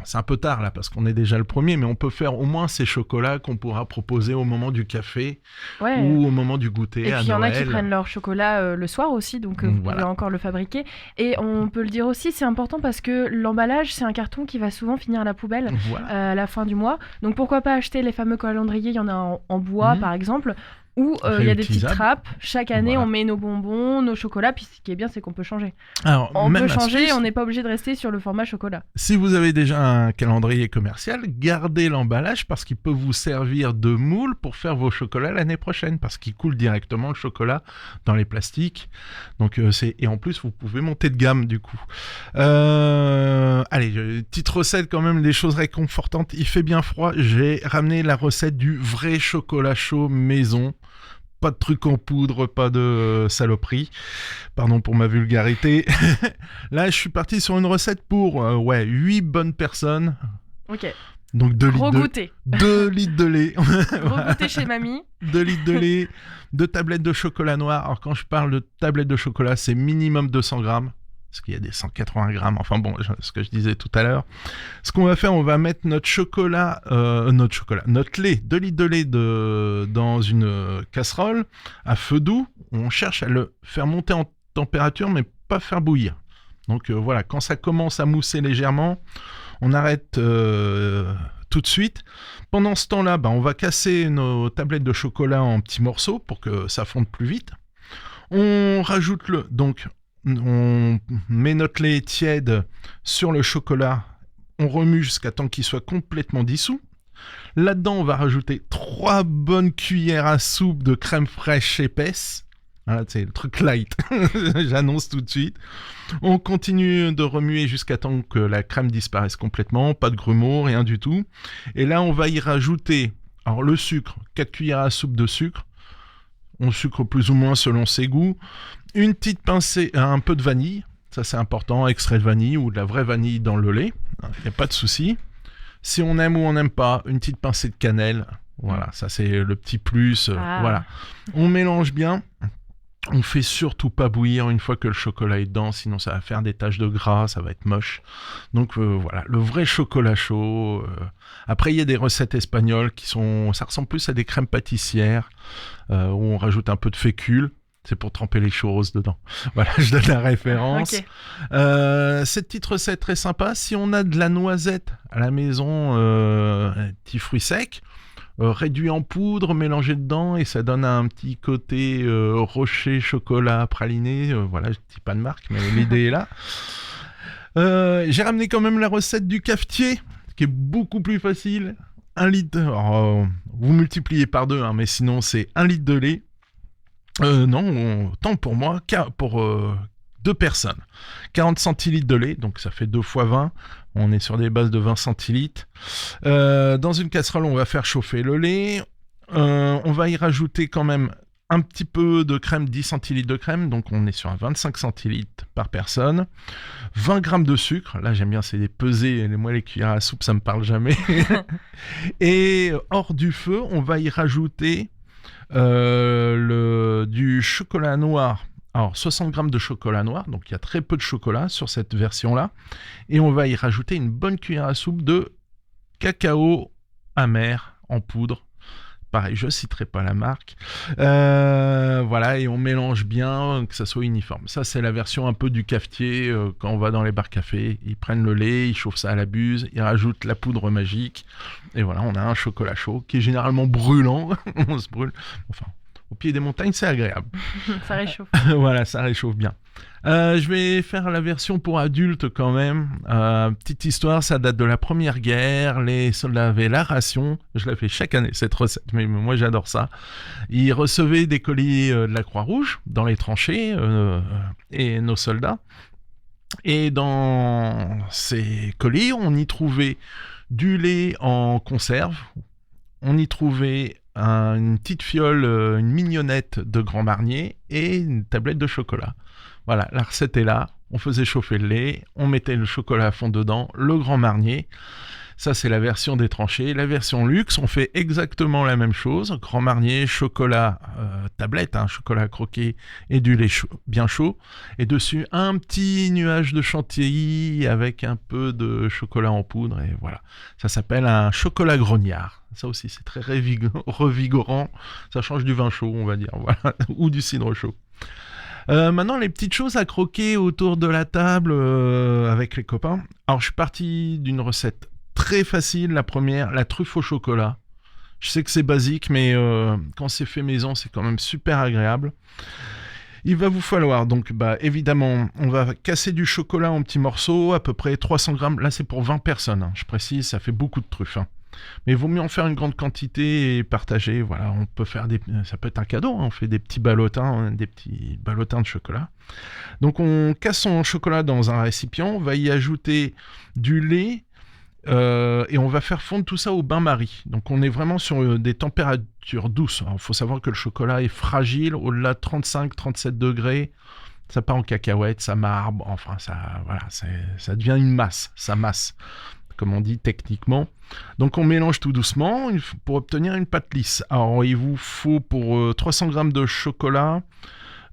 c'est un peu tard là, parce qu'on est déjà le premier, mais on peut faire au moins ces chocolats qu'on pourra proposer au moment du café Ouais. ou au moment du goûter Et à puis il y en a qui Noël. prennent leur chocolat le soir aussi, donc vous Voilà. pouvez encore le fabriquer. Et on peut le dire aussi, c'est important parce que l'emballage, c'est un carton qui va souvent finir à la poubelle Voilà. à la fin du mois. Donc pourquoi pas acheter les fameux calendriers, il y en a en bois par exemple, où il y a des petites Réutilisable. trappes. Chaque année, Voilà. on met nos bonbons, nos chocolats, puis ce qui est bien, c'est qu'on peut changer. Alors, On même peut changer, astuce, on n'est pas obligé de rester sur le format chocolat. si vous avez déjà un calendrier commercial, gardez l'emballage parce qu'il peut vous servir de moule pour faire vos chocolats l'année prochaine, parce qu'il coule directement le chocolat dans les plastiques. Donc et en plus vous pouvez monter de gamme du coup. Allez, petite recette quand même, des choses réconfortantes. Il fait bien froid. J'ai ramené la recette du vrai chocolat chaud maison. Pas de trucs en poudre, pas de saloperie. Pardon pour ma vulgarité. Là, je suis parti sur une recette pour 8 bonnes personnes. Ok. Donc 2 Gros litres, goûter. 2 litres de lait. Gros goûter chez mamie. 2 litres de lait, 2 tablettes de chocolat noir. Alors quand je parle de tablettes de chocolat, c'est minimum 200 grammes. Parce qu'il y a des 180 grammes. Enfin bon, ce que je disais tout à l'heure. Ce qu'on va faire, on va mettre notre lait, 2 litres de lait dans une casserole à feu doux. On cherche à le faire monter en température, mais pas faire bouillir. Donc voilà, quand ça commence à mousser légèrement, on arrête tout de suite. Pendant ce temps-là, on va casser nos tablettes de chocolat en petits morceaux pour que ça fonde plus vite. On rajoute on met notre lait tiède sur le chocolat, on remue jusqu'à temps qu'il soit complètement dissous. Là-dedans, on va rajouter 3 bonnes cuillères à soupe de crème fraîche épaisse. Voilà, c'est le truc light, j'annonce tout de suite. On continue de remuer jusqu'à temps que la crème disparaisse complètement, pas de grumeaux, rien du tout. Et là, on va y rajouter le sucre, 4 cuillères à soupe de sucre. On sucre plus ou moins selon ses goûts. Une petite pincée, un peu de vanille, ça c'est important, extrait de vanille ou de la vraie vanille dans le lait, il n'y a pas de souci. Si on aime ou on n'aime pas, une petite pincée de cannelle, voilà, ça c'est le petit plus, voilà. On mélange bien, on fait surtout pas bouillir une fois que le chocolat est dedans, sinon ça va faire des taches de gras, ça va être moche. Donc voilà, le vrai chocolat chaud. Après il y a des recettes espagnoles ça ressemble plus à des crèmes pâtissières, où on rajoute un peu de fécule. C'est pour tremper les churros dedans. Voilà, je donne la référence. Ok. Cette petite recette très sympa. Si on a de la noisette à la maison, un petit fruit sec, réduit en poudre, mélangé dedans, et ça donne un petit côté rocher, chocolat, praliné. Voilà, je ne dis pas de marque, mais l'idée est là. J'ai ramené quand même la recette du cafetier, qui est beaucoup plus facile. 1 litre. Alors, vous multipliez par 2, mais sinon c'est 1 litre de lait. Tant pour moi, pour 2 personnes. 40 centilitres de lait, donc ça fait 2 fois 20. On est sur des bases de 20 centilitres. Dans une casserole, on va faire chauffer le lait. On va y rajouter quand même un petit peu de crème, 10 centilitres de crème, donc on est sur un 25 centilitres par personne. 20 grammes de sucre, là j'aime bien, c'est des pesées, moi les cuillères à soupe, ça me parle jamais. Et hors du feu, on va y rajouter du chocolat noir. Alors 60 grammes de chocolat noir, donc il y a très peu de chocolat sur cette version-là. Et on va y rajouter une bonne cuillère à soupe de cacao amer en poudre. Pareil, je ne citerai pas la marque. Voilà, et on mélange bien, que ça soit uniforme. Ça, c'est la version un peu du cafetier. Quand on va dans les bars cafés, ils prennent le lait, ils chauffent ça à la buse, ils rajoutent la poudre magique. Et voilà, on a un chocolat chaud qui est généralement brûlant. On se brûle. Enfin, au pied des montagnes, c'est agréable. Ça réchauffe. Voilà, ça réchauffe bien. Je vais faire la version pour adultes quand même. Petite histoire, ça date de la Première Guerre. Les soldats avaient la ration. Je la fais chaque année, cette recette, mais moi j'adore ça. Ils recevaient des colis de la Croix-Rouge dans les tranchées, et nos soldats. Et dans ces colis, on y trouvait du lait en conserve. On y trouvait une petite fiole, une mignonnette de Grand Marnier et une tablette de chocolat. Voilà, la recette est là. on faisait chauffer le lait, on mettait le chocolat à fond dedans, le Grand Marnier. Ça, c'est la version des tranchées. La version luxe, on fait exactement la même chose. Grand Marnier, chocolat tablette, chocolat croqué et du lait chaud, bien chaud. Et dessus, un petit nuage de chantilly avec un peu de chocolat en poudre. Et voilà, ça s'appelle un chocolat grognard. Ça aussi, c'est très revigorant. Ça change du vin chaud, on va dire, voilà, ou du cidre chaud. Maintenant, les petites choses à croquer autour de la table avec les copains. Alors, je suis parti d'une recette très facile, la première, la truffe au chocolat. Je sais que c'est basique, mais quand c'est fait maison, c'est quand même super agréable. Il va vous falloir, donc, évidemment, on va casser du chocolat en petits morceaux, à peu près 300 grammes. Là, c'est pour 20 personnes, je précise, ça fait beaucoup de truffes. Mais il vaut mieux en faire une grande quantité et partager. Voilà, on peut faire ça peut être un cadeau. On fait des petits ballotins de chocolat. Donc, on casse son chocolat dans un récipient. On va y ajouter du lait. Et on va faire fondre tout ça au bain-marie. Donc on est vraiment sur des températures douces. Il faut savoir que le chocolat est fragile, au-delà de 35-37 degrés, ça part en cacahuète, ça marbre, enfin ça devient une masse, ça masse, comme on dit techniquement. Donc on mélange tout doucement pour obtenir une pâte lisse. Alors il vous faut pour 300 grammes de chocolat,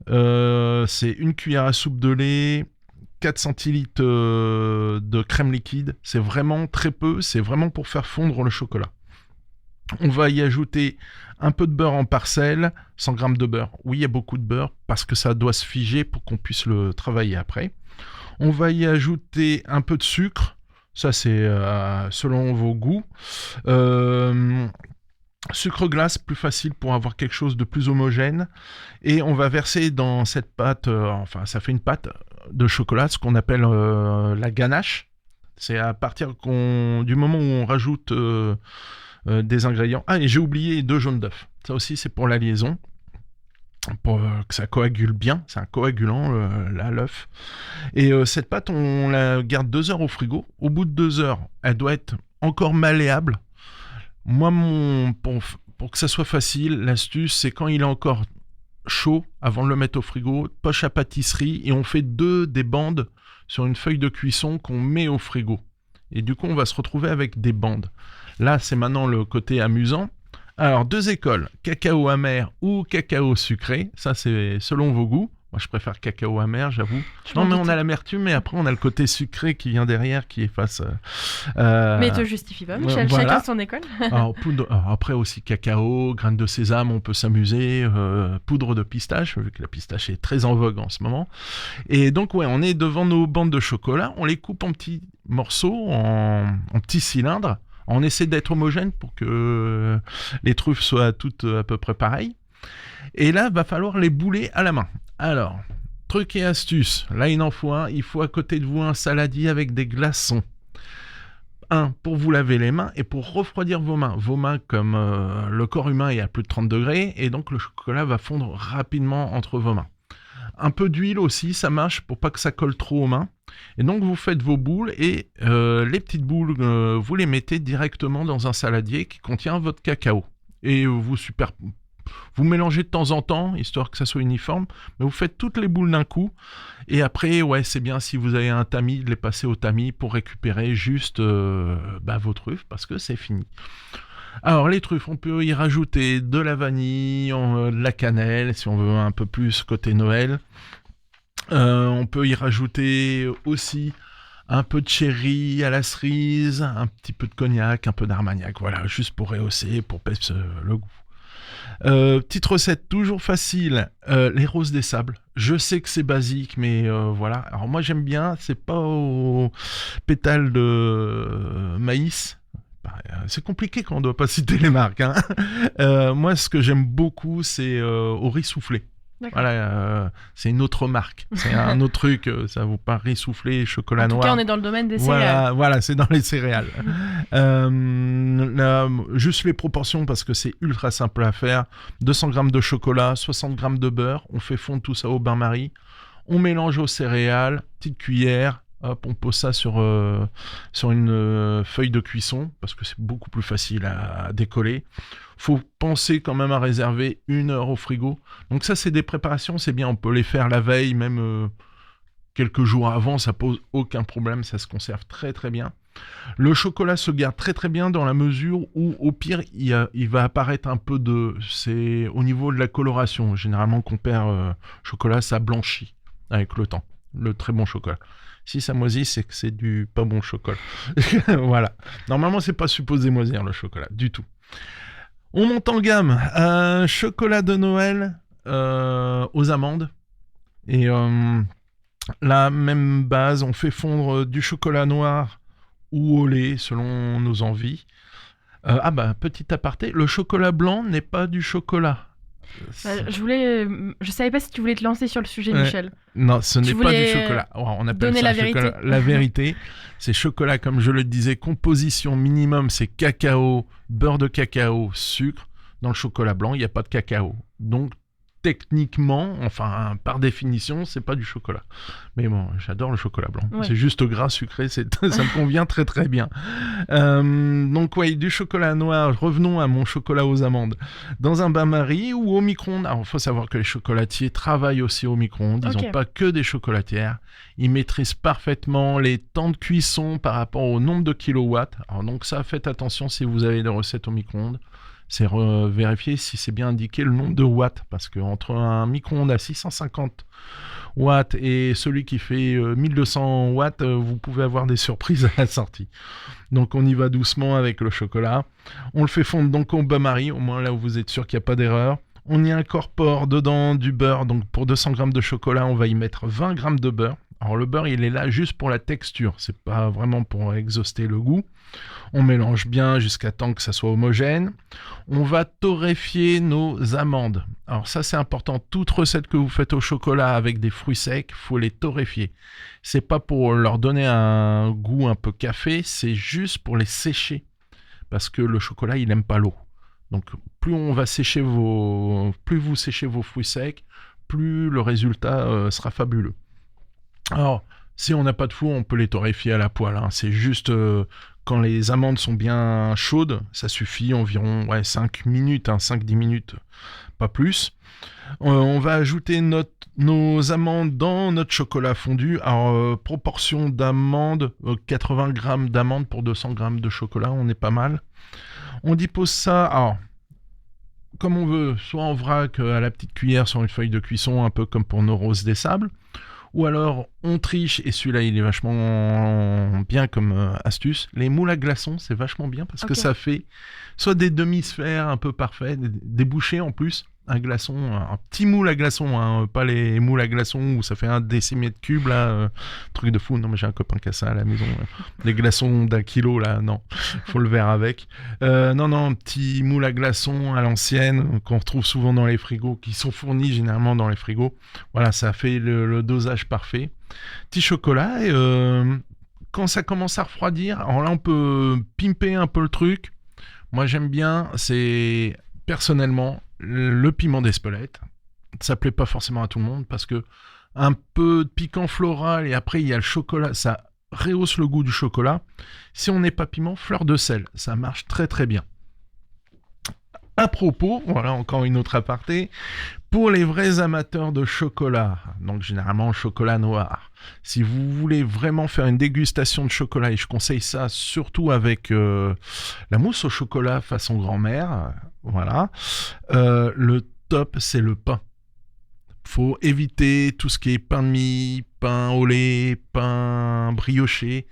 c'est une cuillère à soupe de lait, 4 centilitres de crème liquide, c'est vraiment très peu, c'est vraiment pour faire fondre le chocolat. On va y ajouter un peu de beurre en parcelle, 100 g de beurre. Oui, il y a beaucoup de beurre parce que ça doit se figer pour qu'on puisse le travailler après. On va y ajouter un peu de sucre, ça c'est selon vos goûts. Sucre glace, plus facile pour avoir quelque chose de plus homogène. Et on va verser dans cette pâte, ça fait une pâte de chocolat, ce qu'on appelle la ganache. C'est à partir du moment où on rajoute des ingrédients. Ah, et j'ai oublié 2 jaunes d'œufs. Ça aussi, c'est pour la liaison, pour que ça coagule bien. C'est un coagulant, l'œuf. Et cette pâte, on la garde 2 heures au frigo. Au bout de 2 heures, elle doit être encore malléable. Moi, pour que ça soit facile, l'astuce, c'est quand il est encore chaud, avant de le mettre au frigo, poche à pâtisserie, et on fait des bandes sur une feuille de cuisson qu'on met au frigo. Et du coup, on va se retrouver avec des bandes. Là, c'est maintenant le côté amusant. Alors, 2 écoles, cacao amer ou cacao sucré, ça c'est selon vos goûts. Moi, je préfère cacao amer, j'avoue. Non, mais on a l'amertume, mais après, on a le côté sucré qui vient derrière, qui efface... Mais te justifie pas, Michel, voilà. Chacun son école. Alors, après aussi, cacao, graines de sésame, on peut s'amuser, poudre de pistache, vu que la pistache est très en vogue en ce moment. Et donc, ouais, on est devant nos bandes de chocolat, on les coupe en petits morceaux, en petits cylindres. On essaie d'être homogène pour que les truffes soient toutes à peu près pareilles. Et là, il va falloir les bouler à la main. Alors, truc et astuce, là il en faut un, il faut à côté de vous un saladier avec des glaçons. Un, pour vous laver les mains et pour refroidir vos mains. Vos mains, comme le corps humain est à plus de 30 degrés, et donc le chocolat va fondre rapidement entre vos mains. Un peu d'huile aussi, ça marche pour pas que ça colle trop aux mains. Et donc vous faites vos boules et les petites boules, vous les mettez directement dans un saladier qui contient votre cacao. Et vous mélangez de temps en temps, histoire que ça soit uniforme, mais vous faites toutes les boules d'un coup. Et après, ouais, c'est bien si vous avez un tamis, de les passer au tamis pour récupérer juste vos truffes, parce que c'est fini. Alors, les truffes, on peut y rajouter de la vanille, de la cannelle, si on veut un peu plus côté Noël. On peut y rajouter aussi un peu de cherry à la cerise, un petit peu de cognac, un peu d'armagnac, voilà, juste pour rehausser, pour pèse le goût. Petite recette toujours facile, les roses des sables. Je sais que c'est basique, mais voilà. Alors moi j'aime bien, c'est pas au pétale de maïs. C'est compliqué quand on doit pas citer les marques. Moi ce que j'aime beaucoup, c'est au riz soufflé. Voilà, c'est une autre marque, c'est un autre truc, ça vaut pas riz soufflé, chocolat noir. En tout cas, on est dans le domaine des céréales. Voilà, c'est dans les céréales. Juste les proportions parce que c'est ultra simple à faire. 200 g de chocolat, 60 g de beurre, on fait fondre tout ça au bain-marie, on mélange aux céréales, petite cuillère, hop, on pose ça sur une feuille de cuisson parce que c'est beaucoup plus facile à décoller. Faut penser quand même à réserver 1 heure au frigo. Donc ça, c'est des préparations, c'est bien, on peut les faire la veille, même quelques jours avant, ça pose aucun problème, ça se conserve très très bien. Le chocolat se garde très très bien dans la mesure où, au pire, il va apparaître un peu c'est au niveau de la coloration. Généralement, qu'on perd chocolat, ça blanchit avec le temps. Le très bon chocolat. Si ça moisit, c'est que c'est du pas bon chocolat. Voilà. Normalement, c'est pas supposé moisir le chocolat, du tout. On monte en gamme. Un chocolat de Noël aux amandes. Et la même base, on fait fondre du chocolat noir ou au lait, selon nos envies. Petit aparté, le chocolat blanc n'est pas du chocolat. Je savais pas si tu voulais te lancer sur le sujet, Michel. Non, ce n'est pas du chocolat. On appelle ça la chocolat. vérité. La vérité, c'est chocolat, comme je le disais, composition minimum, c'est cacao, beurre de cacao, sucre. Dans le chocolat blanc, il n'y a pas de cacao. Donc, techniquement, enfin, par définition, c'est pas du chocolat. Mais bon, j'adore le chocolat blanc. Ouais. C'est juste gras, sucré, ça me convient très très bien. Donc, ouais, du chocolat noir. Revenons à mon chocolat aux amandes. Dans un bain-marie ou au micro-ondes. Alors, il faut savoir que les chocolatiers travaillent aussi au micro-ondes. Ils n'ont pas que des chocolatières. Ils maîtrisent parfaitement les temps de cuisson par rapport au nombre de kilowatts. Alors, donc ça, faites attention si vous avez des recettes au micro-ondes. C'est vérifier si c'est bien indiqué le nombre de watts, parce qu'entre un micro-ondes à 650 watts et celui qui fait 1200 watts, vous pouvez avoir des surprises à la sortie. Donc on y va doucement avec le chocolat. On le fait fondre donc au bain-marie, au moins là où vous êtes sûr qu'il n'y a pas d'erreur. On y incorpore dedans du beurre, donc pour 200 grammes de chocolat, on va y mettre 20 grammes de beurre. Alors le beurre, il est là juste pour la texture, c'est pas vraiment pour exhauster le goût. On mélange bien jusqu'à temps que ça soit homogène. On va torréfier nos amandes. Alors ça, c'est important. Toute recette que vous faites au chocolat avec des fruits secs, faut les torréfier. C'est pas pour leur donner un goût un peu café, c'est juste pour les sécher. Parce que le chocolat, il aime pas l'eau. Donc plus vous séchez vos fruits secs, plus le résultat sera fabuleux. Alors, si on n'a pas de four, on peut les torréfier à la poêle. Hein. C'est juste quand les amandes sont bien chaudes, ça suffit environ 5 minutes, 5-10 minutes, pas plus. On va ajouter nos amandes dans notre chocolat fondu. Alors, proportion d'amandes, 80 grammes d'amandes pour 200 grammes de chocolat, on est pas mal. On dépose ça, alors, comme on veut, soit en vrac à la petite cuillère sur une feuille de cuisson, un peu comme pour nos roses des sables. Ou alors, on triche, et celui-là, il est vachement bien comme astuce. Les moules à glaçons, c'est vachement bien parce que ça fait soit des demi-sphères un peu parfaits, des bouchées en plus. Un glaçon, un petit moule à glaçons, hein, pas les moules à glaçons où ça fait 1 décimètre cube, là, truc de fou. Non, mais j'ai un copain qui a ça à la maison. Des glaçons d'1 kilo, là, non, faut le verre avec. Non, un petit moule à glaçons à l'ancienne, qu'on retrouve souvent dans les frigos, qui sont fournis généralement dans les frigos. Voilà, ça fait le dosage parfait. Petit chocolat, et quand ça commence à refroidir, alors là, on peut pimper un peu le truc. Moi, j'aime bien, c'est personnellement le piment d'Espelette. Ça plaît pas forcément à tout le monde parce que un peu de piquant floral et après il y a le chocolat, ça rehausse le goût du chocolat. Si on n'est pas piment, fleur de sel, ça marche très très bien. À propos, voilà encore une autre aparté, pour les vrais amateurs de chocolat, donc généralement chocolat noir, si vous voulez vraiment faire une dégustation de chocolat, et je conseille ça surtout avec la mousse au chocolat façon grand-mère, voilà, le top c'est le pain. Faut éviter tout ce qui est pain de mie, pain au lait, pain brioché.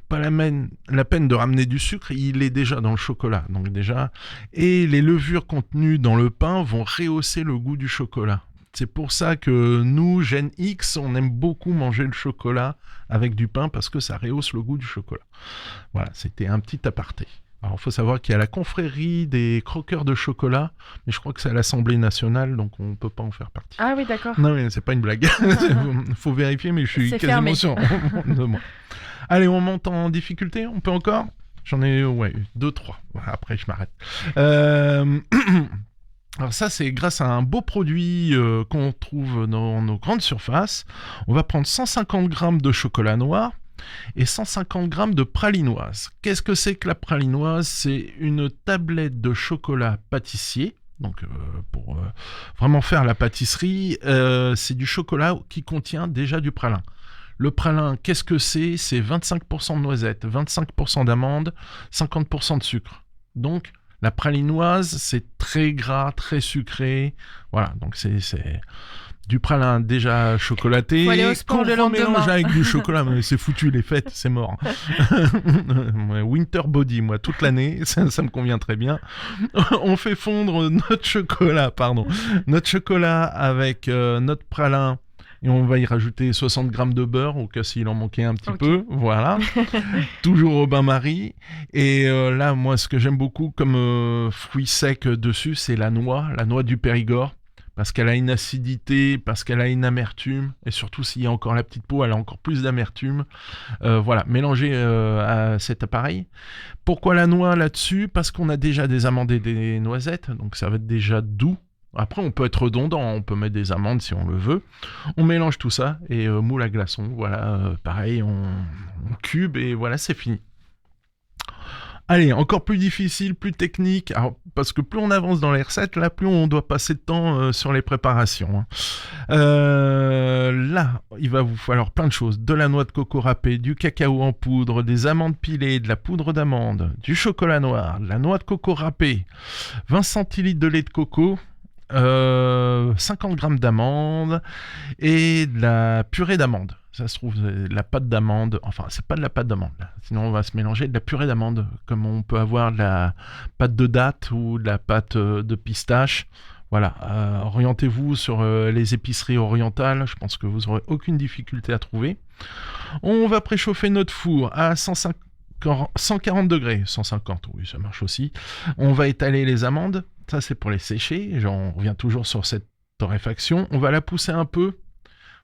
Pas la peine de ramener du sucre, il est déjà dans le chocolat, donc déjà. Et les levures contenues dans le pain vont rehausser le goût du chocolat. C'est pour ça que nous, Gen X, on aime beaucoup manger le chocolat avec du pain parce que ça rehausse le goût du chocolat. Voilà, c'était un petit aparté. Alors, il faut savoir qu'il y a la confrérie des croqueurs de chocolat, mais je crois que c'est à l'Assemblée nationale, donc on ne peut pas en faire partie. Ah oui, d'accord. Non, mais c'est pas une blague. Faut vérifier, mais je suis quasiment sûr de moi. Allez, on monte en difficulté, on peut encore ? J'en ai 2, 3. Après, je m'arrête. Alors ça, c'est grâce à un beau produit qu'on trouve dans nos grandes surfaces. On va prendre 150 grammes de chocolat noir et 150 grammes de pralinoise. Qu'est-ce que c'est que la pralinoise ? C'est une tablette de chocolat pâtissier. Donc, pour vraiment faire la pâtisserie, c'est du chocolat qui contient déjà du pralin. Le pralin, qu'est-ce que c'est ? C'est 25% de noisettes, 25% d'amandes, 50% de sucre. Donc, la pralinoise, c'est très gras, très sucré. Voilà, donc c'est du pralin déjà chocolaté. Faut aller au sport le lendemain. Mélange avec du chocolat, mais c'est foutu, les fêtes, c'est mort. Winter body, moi, toute l'année, ça me convient très bien. On fait fondre notre chocolat avec notre pralin. Et on va y rajouter 60 grammes de beurre, au cas s'il en manquait un petit peu. Voilà. Toujours au bain-marie. Et là, moi, ce que j'aime beaucoup comme fruit sec dessus, c'est la noix du Périgord. Parce qu'elle a une acidité, parce qu'elle a une amertume. Et surtout, s'il y a encore la petite peau, elle a encore plus d'amertume. Voilà, mélangé à cet appareil. Pourquoi la noix là-dessus ? Parce qu'on a déjà des amandes et des noisettes. Donc ça va être déjà doux. Après, on peut être redondant, on peut mettre des amandes si on le veut. On mélange tout ça et moule à glaçons. Voilà, pareil, on cube et voilà, c'est fini. Allez, encore plus difficile, plus technique, alors, parce que plus on avance dans les recettes, là, plus on doit passer de temps sur les préparations. Là, il va vous falloir plein de choses. De la noix de coco râpée, du cacao en poudre, des amandes pilées, de la poudre d'amande, du chocolat noir, de la noix de coco râpée, 20 centilitres de lait de coco, 50 grammes d'amandes et de la purée d'amande. Ça se trouve, de la pâte d'amande, enfin c'est pas de la pâte d'amande, là. Sinon on va se mélanger de la purée d'amande, comme on peut avoir de la pâte de date ou de la pâte de pistache. Voilà, orientez-vous sur les épiceries orientales, je pense que vous n'aurez aucune difficulté à trouver. On va préchauffer notre four à 140 degrés, 150, oui ça marche aussi. On va étaler les amandes, ça c'est pour les sécher, on revient toujours sur cette torréfaction. On va la pousser un peu.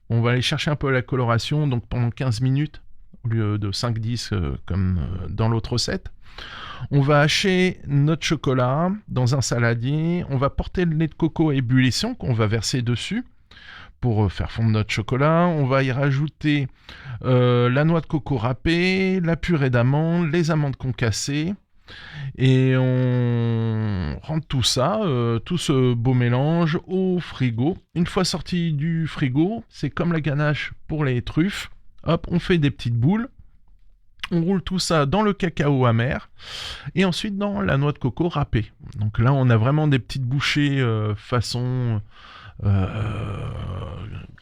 On va aller chercher un peu la coloration, donc pendant 15 minutes, au lieu de 5-10 comme dans l'autre recette. On va hacher notre chocolat dans un saladier. On va porter le lait de coco à ébullition qu'on va verser dessus pour faire fondre notre chocolat. On va y rajouter la noix de coco râpée, la purée d'amandes, les amandes concassées. Et on rentre tout ça, tout ce beau mélange au frigo. Une fois sorti du frigo, c'est comme la ganache pour les truffes. Hop, on fait des petites boules. On roule tout ça dans le cacao amer et ensuite dans la noix de coco râpée. Donc là, on a vraiment des petites bouchées façon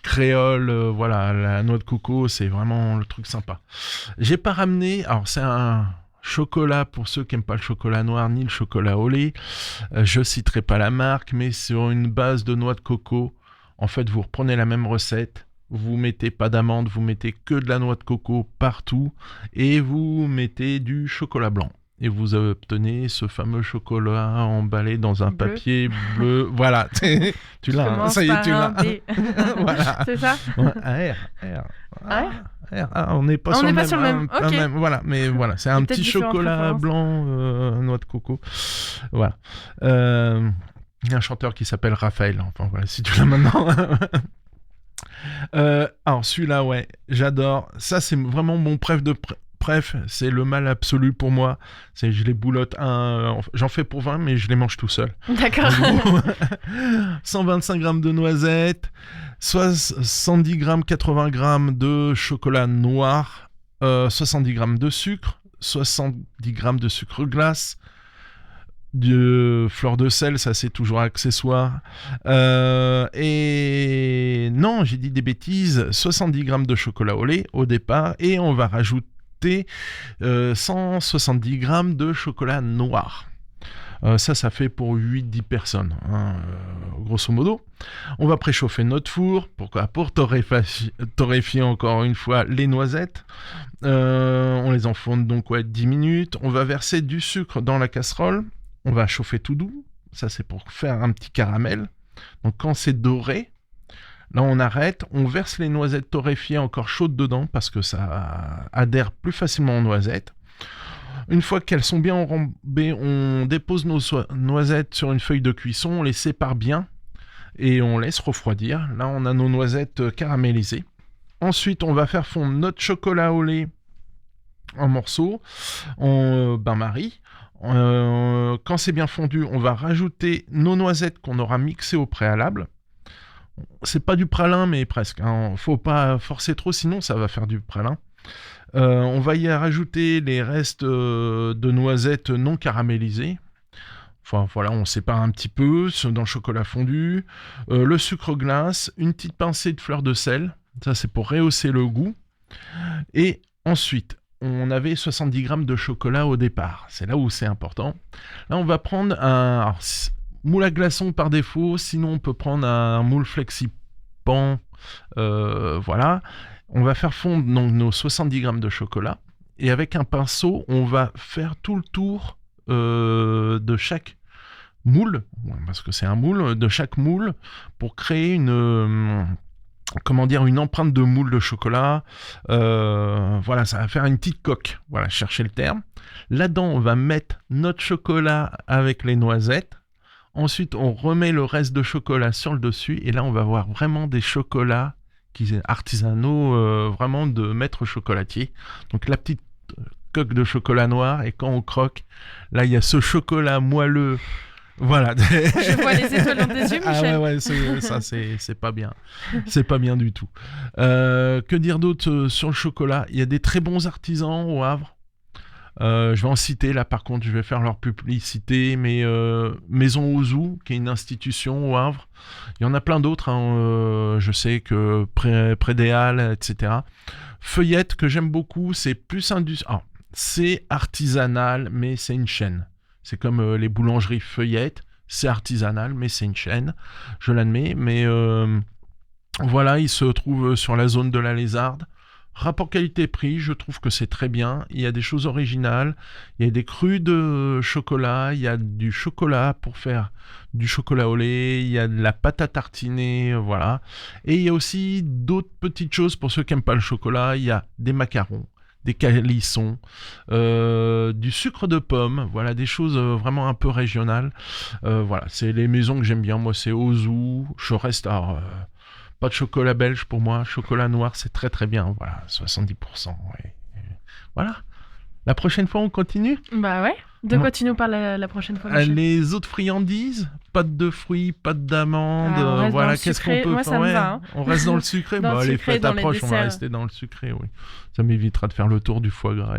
créole. Voilà, la noix de coco, c'est vraiment le truc sympa. J'ai pas ramené, alors c'est un chocolat pour ceux qui n'aiment pas le chocolat noir ni le chocolat au lait. Je citerai pas la marque, mais sur une base de noix de coco. En fait, vous reprenez la même recette. Vous mettez pas d'amande, vous mettez que de la noix de coco partout et vous mettez du chocolat blanc. Et vous obtenez ce fameux chocolat emballé dans un papier bleu. Voilà, tu l'as, hein, ça y est, tu l'as. Voilà. C'est ça ? Ouais, on n'est pas sur le même. Okay. Voilà, mais voilà, c'est un petit chocolat blanc, noix de coco. Voilà. Il y a un chanteur qui s'appelle Raphaël. Enfin voilà, si tu l'as maintenant. Alors celui-là, ouais, j'adore. Ça, c'est vraiment mon préf de préf. C'est le mal absolu pour moi. C'est je les boulotte j'en fais pour 20, mais je les mange tout seul. D'accord. 125 grammes de noisettes, 70 grammes, 80 grammes de chocolat noir, 70 grammes de sucre, 70 grammes de sucre glace, de fleur de sel, ça c'est toujours accessoire. Et non, j'ai dit des bêtises, 70 grammes de chocolat au lait au départ, et on va rajouter 170 grammes de chocolat noir. Ça fait pour 8-10 personnes, hein, grosso modo. On va préchauffer notre four. Pourquoi ? Pour torréfier encore une fois les noisettes. On les enfourne donc 10 minutes. On va verser du sucre dans la casserole. On va chauffer tout doux. Ça, c'est pour faire un petit caramel. Donc, quand c'est doré, là, on arrête. On verse les noisettes torréfiées encore chaudes dedans parce que ça adhère plus facilement aux noisettes. Une fois qu'elles sont bien enrobées, on dépose nos noisettes sur une feuille de cuisson. On les sépare bien et on laisse refroidir. Là, on a nos noisettes caramélisées. Ensuite, on va faire fondre notre chocolat au lait en morceaux, en bain-marie. Quand c'est bien fondu, on va rajouter nos noisettes qu'on aura mixées au préalable. c'est pas du pralin, mais presque. Hein. Faut pas forcer trop, sinon ça va faire du pralin. On va y rajouter les restes de noisettes non caramélisées. Enfin voilà, on sépare un petit peu dans le chocolat fondu. Le sucre glace, une petite pincée de fleur de sel. Ça, c'est pour rehausser le goût. Et ensuite, on avait 70 grammes de chocolat au départ. C'est là où c'est important. Là, on va prendre un moule à glaçons par défaut. Sinon, on peut prendre un moule FlexiPan. Voilà. On va faire fondre donc nos 70 grammes de chocolat. Et avec un pinceau, on va faire tout le tour de chaque moule, parce que c'est un moule, de chaque moule, pour créer une empreinte de moule de chocolat. Voilà, ça va faire une petite coque. Voilà, cherchez le terme. Là-dedans, on va mettre notre chocolat avec les noisettes. Ensuite, on remet le reste de chocolat sur le dessus. Et là, on va avoir vraiment des chocolats artisanaux, vraiment de maître chocolatier. Donc, la petite coque de chocolat noir. Et quand on croque, là, il y a ce chocolat moelleux. Voilà. Je vois les étoiles dans tes yeux, Michel. Ah ouais, c'est pas bien. C'est pas bien du tout. Que dire d'autre sur le chocolat? Il y a des très bons artisans au Havre. Je vais en citer, là par contre, je vais faire leur publicité, mais Maison Ouzou, qui est une institution au Havre. Il y en a plein d'autres, hein, je sais que près des Halles, etc. Feuillette, que j'aime beaucoup, c'est plus c'est artisanal, mais c'est une chaîne. C'est comme les boulangeries Feuillette, c'est artisanal, mais c'est une chaîne, je l'admets. Mais voilà, il se trouve sur la zone de la Lézarde. Rapport qualité-prix, je trouve que c'est très bien. Il y a des choses originales, il y a des crus de chocolat, il y a du chocolat pour faire du chocolat au lait, il y a de la pâte à tartiner, voilà. Et il y a aussi d'autres petites choses pour ceux qui n'aiment pas le chocolat. Il y a des macarons, des calissons, du sucre de pomme, voilà, des choses vraiment un peu régionales. Voilà, c'est les maisons que j'aime bien. Moi, c'est Ouzou, je reste à... pas de chocolat belge pour moi, chocolat noir, c'est très très bien. Voilà, 70%. Ouais. Voilà. La prochaine fois, on continue ? Bah ouais. De quoi tu nous parles la prochaine fois, Michel ? Les autres friandises, pâte de fruits, pâte d'amande, voilà, qu'est-ce qu'on peut moi, ça me va, hein. On reste dans le sucré. Dans le les sucré, fêtes approchent, on va rester dans le sucré, oui. Ça m'évitera de faire le tour du foie gras.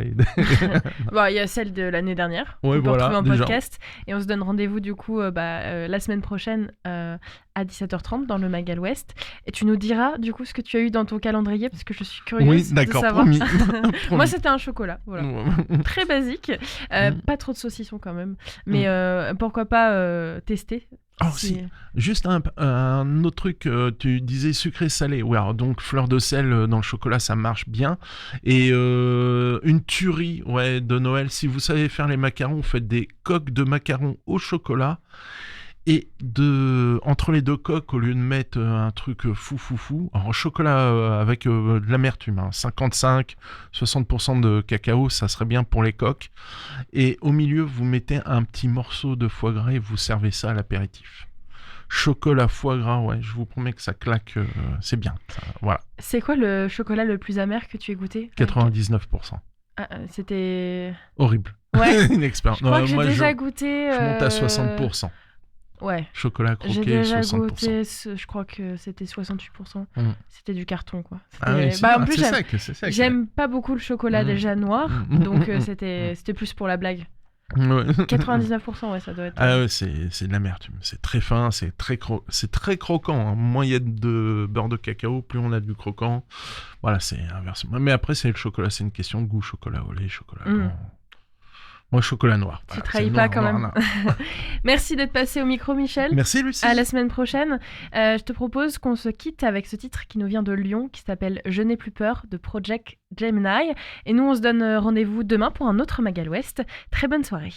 Bon, il y a celle de l'année dernière. Ouais, on peut voilà, retrouver en podcast. Et on se donne rendez-vous du coup la semaine prochaine à 17h30 dans le Magal Ouest. Et tu nous diras du coup ce que tu as eu dans ton calendrier parce que je suis curieuse de savoir. Promis. Moi, c'était un chocolat, voilà. Très basique. Pas trop de saucisson quand même. Mais pourquoi pas tester. Oh, si. Juste un autre truc, tu disais sucré-salé. Ouais, alors donc fleur de sel dans le chocolat, ça marche bien. Et une tuerie de Noël, si vous savez faire les macarons, vous faites des coques de macarons au chocolat. Et entre les deux coques, au lieu de mettre un truc fou, alors chocolat avec de l'amertume, 55-60% de cacao, ça serait bien pour les coques. Et au milieu, vous mettez un petit morceau de foie gras et vous servez ça à l'apéritif. Chocolat, foie gras, ouais, je vous promets que ça claque, c'est bien. Ça, voilà. C'est quoi le chocolat le plus amer que tu aies goûté ? 99%. Ah, c'était... horrible. Ouais. Une expérience. Je crois que j'ai déjà goûté... Je monte à 60%. Ouais. Chocolat croqué, 60%. J'ai déjà goûté, je crois que c'était 68%. C'était du carton, quoi. Ah oui, en plus, c'est sec. J'aime pas beaucoup le chocolat déjà noir, donc c'était plus pour la blague. Ouais. 99%, ouais, ça doit être... Ah ouais, c'est de l'amertume. C'est très fin, c'est très croquant. Hein. Moins il y a de beurre de cacao, plus on a du croquant. Voilà, c'est inversement. Mais après, c'est le chocolat, c'est une question de goût. Chocolat au lait, chocolat blanc. Moi, chocolat noir. Tu trahis pas quand même. Merci d'être passé au micro, Michel. Merci, Lucie. À la semaine prochaine. Je te propose qu'on se quitte avec ce titre qui nous vient de Lyon, qui s'appelle « Je n'ai plus peur » de Project Gemini. Et nous, on se donne rendez-vous demain pour un autre Magal Ouest. Très bonne soirée.